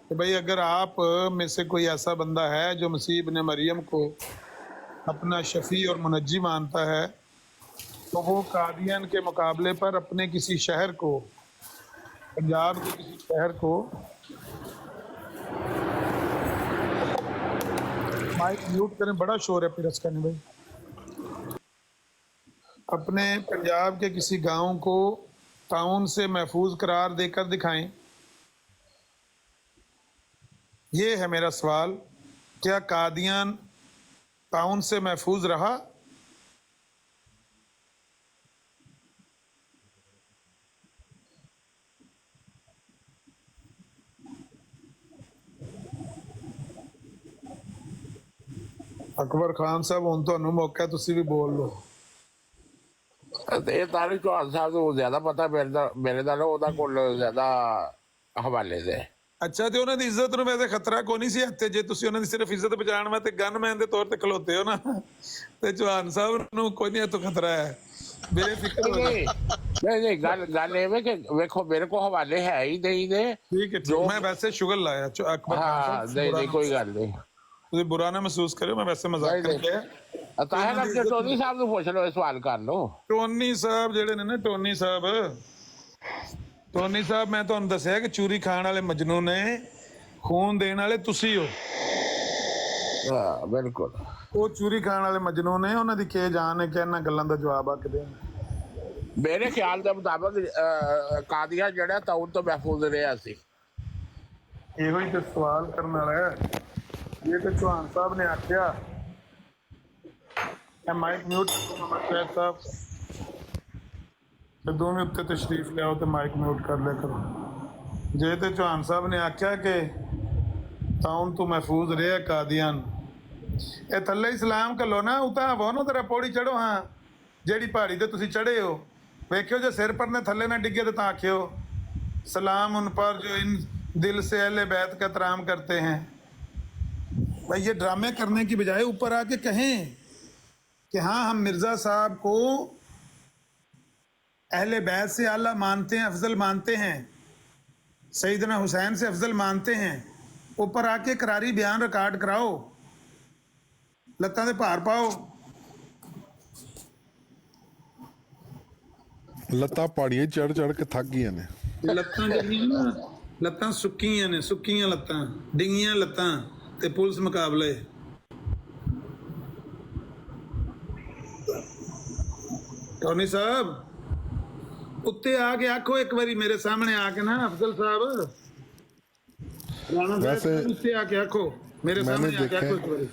कि भाई अगर आप में से कोई ऐसा बंदा है जो मसीह इब्न मरियम को अपना शफी और मुनज्जी मानता है तो वो कादियन के मुकाबले पर अपने किसी शहर को, पंजाब के किसी शहर को माइक म्यूट करें, बड़ा शोर है फिर इसका। नहीं भाई, अपने पंजाब के किसी गांव को ताउन से महफूज करार देकर दिखाएं। ये है मेरा सवाल, क्या कादियान ताउन से महफूज रहा? ਅਕਬਰ ਖਾਨ ਸਾਹਿਬ ਹੁਣ ਤੁਹਾਨੂੰ ਮੌਕਾ, ਤੁਸੀਂ ਵੀ ਬੋਲ ਲਓ। ਇਹ ਤਾਰਿਕ ਚੌਹਾਨ ਸਾਹਿਬ ਨੂੰ ਜ਼ਿਆਦਾ ਪਤਾ ਮੇਰੇ ਨਾਲੋਂ, ਉਹਨਾਂ ਕੋਲ ਜ਼ਿਆਦਾ ਹਵਾਲੇ ਦੇ। ਅੱਛਾ, ਤੇ ਉਹਨਾਂ ਦੀ ਇੱਜ਼ਤ ਨੂੰ ਵੈਸੇ ਖਤਰਾ ਕੋਈ ਨਹੀਂ ਸੀ ਇੱਥੇ, ਜੇ ਤੁਸੀਂ ਉਹਨਾਂ ਦੀ ਸਿਰਫ ਇੱਜ਼ਤ ਬਚਾਉਣ ਵਾਸਤੇ ਗਨਮੈਨ ਦੇ ਤੌਰ ਤੇ ਖਲੋਤੇ ਹੋ ਨਾ, ਤੇ ਚੌਹਾਨ ਸਾਹਿਬ ਨੂੰ ਕੋਈ ਨਹੀਂ ਇੱਥੋਂ ਖਤਰਾ ਹੈ, ਬੇਫਿਕਰ ਹੋ ਜਾਓ। ਨਹੀਂ ਗੱਲ ਇਹ ਵੇ ਕਿ ਵੇਖੋ ਮੇਰੇ ਕੋਲ ਹਵਾਲੇ ਹੈ ਹੀ ਨਹੀਂ ਨੇ। ਠੀਕ ਹੈ, ਮੈਂ ਵੈਸੇ ਸ਼ੁਗਰ ਲਾਇਆ ਅਕਬਰ ਖਾਨ ਹਾਂ, ਸਾਹਿਬ, ਨਹੀਂ ਕੋਈ ਗੱਲ ਨਹੀਂ, ਤੁਸੀਂ ਬੁਰਾ ਨਾ ਮਹਿਸੂਸ ਕਰਿਓ, ਮੈਂ ਵੈਸੇ ਮਜ਼ਾਕ ਕਰਕੇ। ਤਾਹਿਰ ਅਬਦ ਟੋਨੀ ਸਾਹਿਬ ਨੂੰ ਪੁੱਛ ਲਓ, ਇਹ ਸਵਾਲ ਕਰ ਲਓ। ਟੋਨੀ ਸਾਹਿਬ ਜਿਹੜੇ ਨੇ ਨਾ, ਟੋਨੀ ਸਾਹਿਬ, ਮੈਂ ਤੁਹਾਨੂੰ ਦੱਸਿਆ ਕਿ ਚੂਰੀ ਖਾਣ ਵਾਲੇ ਮਜਨੂ ਨੇ, ਖੂਨ ਦੇਣ ਵਾਲੇ ਤੁਸੀਂ ਹੋ। ਹਾਂ ਬਿਲਕੁਲ, ਉਹ ਚੂਰੀ ਖਾਣ ਵਾਲੇ ਮਜਨੂ ਨੇ, ਉਹਨਾਂ ਦੀ ਕੀ ਜਾਨ ਹੈ ਕਿ ਇਹਨਾਂ ਗੱਲਾਂ ਦਾ ਜਵਾਬ ਆ ਕੇ ਦੇਣ। ਮੇਰੇ ਖਿਆਲ ਦੇ ਮੁਤਾਬਕ ਕਾਦੀਆਂ ਜਿਹੜਾ ਤਾਉਨ ਤੋਂ ਮਹਿਫੂਜ਼ ਰਿਹਾ ਸੀ। ਇਹੋ ਹੀ ਤੇ ਸਵਾਲ ਕਰਨ ਵਾਲਾ ਹੈ। ਇਹ ਤੇ ਚੌਹਾਨ ਸਾਹਿਬ ਨੇ ਆਖਿਆ, ਮਾਈਕ ਮਿਊਟ ਸਾਹਿਬ, ਤੇ ਦੋਵੇਂ ਉੱਤੇ ਤਸ਼ਰੀਫ ਲਿਆਓ ਤੇ ਮਾਈਕ ਮਿਊਟ ਕਰ ਲਿਆ ਕਰੋ। ਜੇ ਤੇ ਚੌਹਾਨ ਸਾਹਿਬ ਨੇ ਆਖਿਆ ਕਿ ਤਾਉਨ ਤੋਂ ਮਹਿਫੂਜ਼ ਰਿਹਾ ਕਾਦੀਆਨ, ਇਹ ਥੱਲੇ ਇਸਲਾਮ ਘੱਲੋ ਨਾ, ਉਤਾਂ ਵੋ ਨਾ ਤੇਰਾ ਪੌੜੀ ਚੜੋ। ਹਾਂ, ਜਿਹੜੀ ਪਹਾੜੀ ਤੇ ਤੁਸੀਂ ਚੜੇ ਹੋ, ਵੇਖਿਓ ਜੇ ਸਿਰ ਪਰ ਨੇ ਥੱਲੇ ਨਾ ਡਿੱਗੇ ਤਾਂ ਆਖਿਓ सलाम उन पर जो इन दिल से अहले बैत का एहतराम करते हैं। भाई ये ड्रामे करने की बजाय ऊपर आके कहें कि हाँ हम मिर्ज़ा साहब को अहले बैत से आला मानते हैं, अफजल मानते हैं, सईदना हुसैन से अफजल मानते हैं। ऊपर आके करारी बयान रिकॉर्ड कराओ, लत्तां दे भार पाओ। ਲੱਤਾਂ ਪਹਾੜੀਆਂ ਚੜ ਚੜ ਕੇ ਥੱਕ ਗਈਆਂ ਨੇ। ਲੱਤਾਂ ਜਿਹੜੀਆਂ ਨਾ, ਲੱਤਾਂ ਸੁੱਕੀਆਂ ਨੇ, ਸੁੱਕੀਆਂ ਲੱਤਾਂ, ਡਿੰਗੀਆਂ ਲੱਤਾਂ ਤੇ ਪੁਲਿਸ ਮੁਕਾਬਲੇ। ਟੋਨੀ ਸਾਹਿਬ ਉੱਤੇ ਆ ਕੇ ਆਖੋ ਇੱਕ ਵਾਰੀ ਮੇਰੇ ਸਾਹਮਣੇ ਆ ਕੇ ਨਾ, ਅਫਜ਼ਲ ਸਾਹਿਬ ਰਾਣਾ ਸਾਹਿਬ ਉੱਤੇ आ के आखो मेरे सामने आके आखो एक बारी।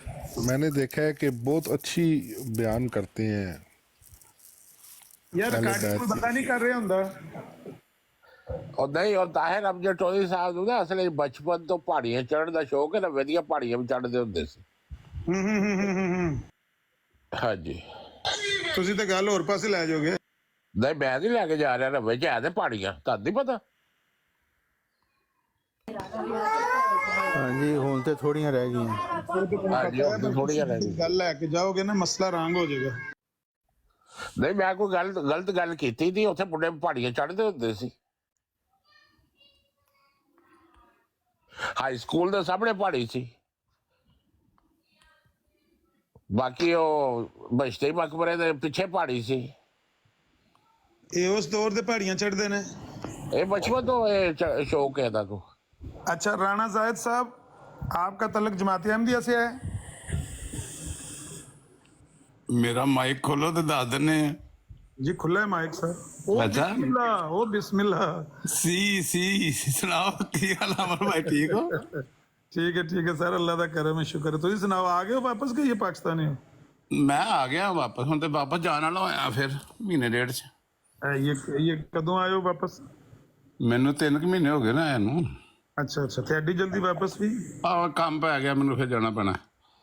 मैंने देखा है कि बहुत अच्छी बयान करते हैं यार, रिकॉर्डिंग कोई बंदा नहीं कर रहा ਹੁੰਦਾ। और नहीं, और ताहिर अफजल टोनी साहब ਨੂੰ ਨਾ ਅਸਲ ਵਿੱਚ ਬਚਪਨ ਤੋਂ ਪਹਾੜੀਆਂ ਚੜ੍ਹਨ ਦਾ ਸ਼ੌਕ ਹੈ ਨਾ, ਵਧੀਆ ਪਹਾੜੀਆਂ ਵੀ ਚੜ੍ਹਦੇ ਹੁੰਦੇ ਸੀ। ਹਾਂਜੀ, ਤੁਸੀਂ ਤਾਂ ਗੱਲ ਹੋਰ ਪਾਸੇ ਲੈ ਜਾਓਗੇ। ਨਹੀਂ ਮੈਂ ਨਹੀਂ ਲੈ ਕੇ ਜਾ ਰਿਹਾ, ਰਵੇ ਚ ਹੈ ਤੇ ਪਹਾੜੀਆਂ, ਤੁਹਾਨੂੰ ਨਹੀਂ ਪਤਾ। ਹਾਂਜੀ ਹੁਣ ਤੇ ਥੋੜੀਆਂ ਰਹਿ ਗਈਆਂ। ਹਾਂਜੀ ਹੁਣ ਤੇ ਥੋੜ੍ਹੀਆਂ ਰਹਿ ਗਈਆਂ। ਗੱਲ ਲੈ ਕੇ ਜਾਓਗੇ ਨਾ, ਮਸਲਾ ਰੰਗ ਹੋ ਜਾਏਗਾ। ਨਹੀਂ ਮੈਂ ਕੋਈ ਗਲਤ ਗੱਲ ਕੀਤੀ ਨਹੀਂ, ਉੱਥੇ ਮੁੰਡੇ ਪਹਾੜੀਆਂ ਚੜ੍ਹਦੇ ਹੁੰਦੇ ਸੀ। ਹਾਈ ਸਕੂਲ ਦੇ ਸਾਹਮਣੇ ਪਹਾੜੀ ਸੀ, ਬਾਕੀ ਉਹ ਬਸ਼ਤੇ ਮਕਬਰੇ ਦੇ ਪਿੱਛੇ ਪਹਾੜੀ ਸੀ। ਇਹ ਉਸ ਦੌਰ ਦੇ ਪਹਾੜੀਆਂ ਚੜ੍ਹਦੇ ਨੇ। ਇਹ ਬਚਪਨ ਤੋਂ ਇਹ ਸ਼ੌਕ है ਇਹਦਾ को। अच्छा राणा जायद साहब, आपका तलक जमात अहमदिया से है? मेरा माइक खोलो तो दस दिन जी खुला है माइक सर। ओ अच्छा। बिस्मिल्लाह, ओ बिस्मिल्लाह। सी सुनाओ की हाल अमर भाई ठीक हो? ठीक है सर, अल्लाह का करम है, शुक्र है। तुम सुनाओ, आ गए हो वापस कि ये पाकिस्तानी हो? मैं आ गया वापस, हुण ते वापस जाने वाला होया फिर महीने डेढ़ च। ये कदों आए हो वापस? मैनू 3 महीने हो गए ना आया नू। अच्छा ते एडी जल्दी वापस भी? ਆਹ ਕੰਮ ਪੈ ਗਿਆ ਮੈਨੂੰ, ਫਿਰ ਜਾਣਾ ਪੈਣਾ।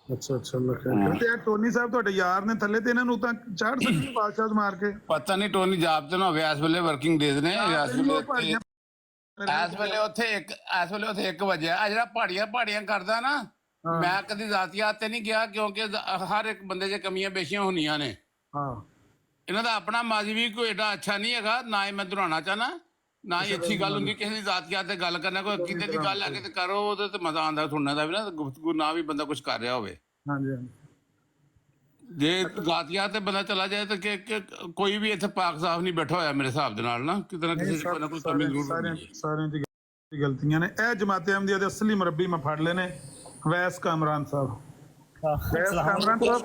अच्छा अल्लाह खैर। ते टोनी साहब ਤੁਹਾਡੇ ਯਾਰ ਨੇ ਥੱਲੇ ਤੇ ਇਹਨਾਂ ਨੂੰ ਤਾਂ ਚਾੜ ਸਕਦੇ ਬਾਦਸ਼ਾਹ ਮਾਰ ਕੇ। ਪਤਾ ਨਹੀਂ ਟੋਨੀ ਜਾਬ ਤੇ ਨਾ ਹੋਵੇ, ਇਸ ਵੇਲੇ ਵਰਕਿੰਗ ਡੇਜ਼ ਨੇ। ਇਸ ਵੇਲੇ ਉੱਥੇ 1 ਵਜੇ ਆ ਜਿਹੜਾ ਪਹਾੜੀਆਂ ਕਰਦਾ ਨਾ, ਮੈਂ ਕਦੀ ਜ਼ਾਤੀਆਤ ਤੇ ਨਹੀਂ ਗਿਆ ਕਿਉਂਕਿ ਹਰ ਇੱਕ ਬੰਦੇ 'ਚ ਕਮੀਆਂ ਬੇਸ਼ੀਆਂ ਹੁੰਦੀਆਂ ਨੇ। ਹਾਂ ਇਹਨਾਂ ਦਾ ਆਪਣਾ ਮਾਜ਼ੀ ਵੀ ਕੋਈ ਏਡਾ ਅੱਛਾ ਨਹੀਂ ਹੈਗਾ, ਨਾ ਹੀ ਮੈਂ ਦੁਹਰਾਉਣਾ ਚਾਹਨਾ, ਨਾ ਹੀ ਅੱਛੀ ਗੱਲ ਹੁੰਦੀ ਕਿਸੇ ਦੀ ਜ਼ਾਤੀਆਤ ਤੇ ਗੱਲ ਕਰਨਾ। ਕੋਈ ਕਿਤੇ ਦੀ ਗੱਲ ਆ ਕੇ ਤੇ ਕਰੋ, ਉਹਦੇ ਤੇ ਮਜ਼ਾ ਆਉਂਦਾ ਸੁਣਨ ਦਾ ਵੀ ਨਾ, ਗੁਫ਼ਤਗੂ ਨਾ ਵੀ ਬੰਦਾ ਕੁਝ ਕਰ ਰਿਹਾ ਹੋਵੇ। ਹਾਂਜੀ ਜੇ ਜ਼ਾਤੀਆਤ ਤੇ ਬੰਦਾ ਚਲਾ ਜਾਏ ਤਾਂ ਕਿ ਕੋਈ ਵੀ ਇੱਥੇ ਪਾਕ ਸਾਫ ਨਹੀਂ ਬੈਠਾ ਹੋਇਆ ਮੇਰੇ ਹਿਸਾਬ ਦੇ ਨਾਲ ਨਾ, ਕਿਤੇ ਨਾ ਕਿਸੇ ਦੀ ਕੋਈ ਕਮੀ ਜ਼ਰੂਰ ਹੁੰਦੀ ਹੈ। ਸਾਰਿਆਂ ਦੀ ਗਲਤੀਆਂ ਨੇ। ਇਹ ਜਮਾਤ ਅਹਿਮਦੀਆ ਦੇ ਅਸਲੀ ਮੁਰੱਬੀ ਮੈਂ ਫੜ ਲਏ ਨੇ, ਵੈਸ ਕਾਮਰਾਨ ਸਾਹਿਬ। ਵੈਸ ਕਾਮਰਾਨ ਸਾਹਿਬ,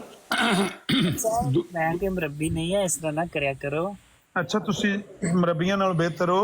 ਮੈਂ ਕਿ ਮੁਰੱਬੀ ਨਹੀਂ ਹੈ, ਇਸ ਤਰ੍ਹਾਂ ਨਾ ਕਰਿਆ ਕਰੋ। ਅੱਛਾ ਤੁਸੀਂ ਮੁਰੱਬੀਆਂ ਨਾਲ ਬਿਹਤਰ ਹੋ।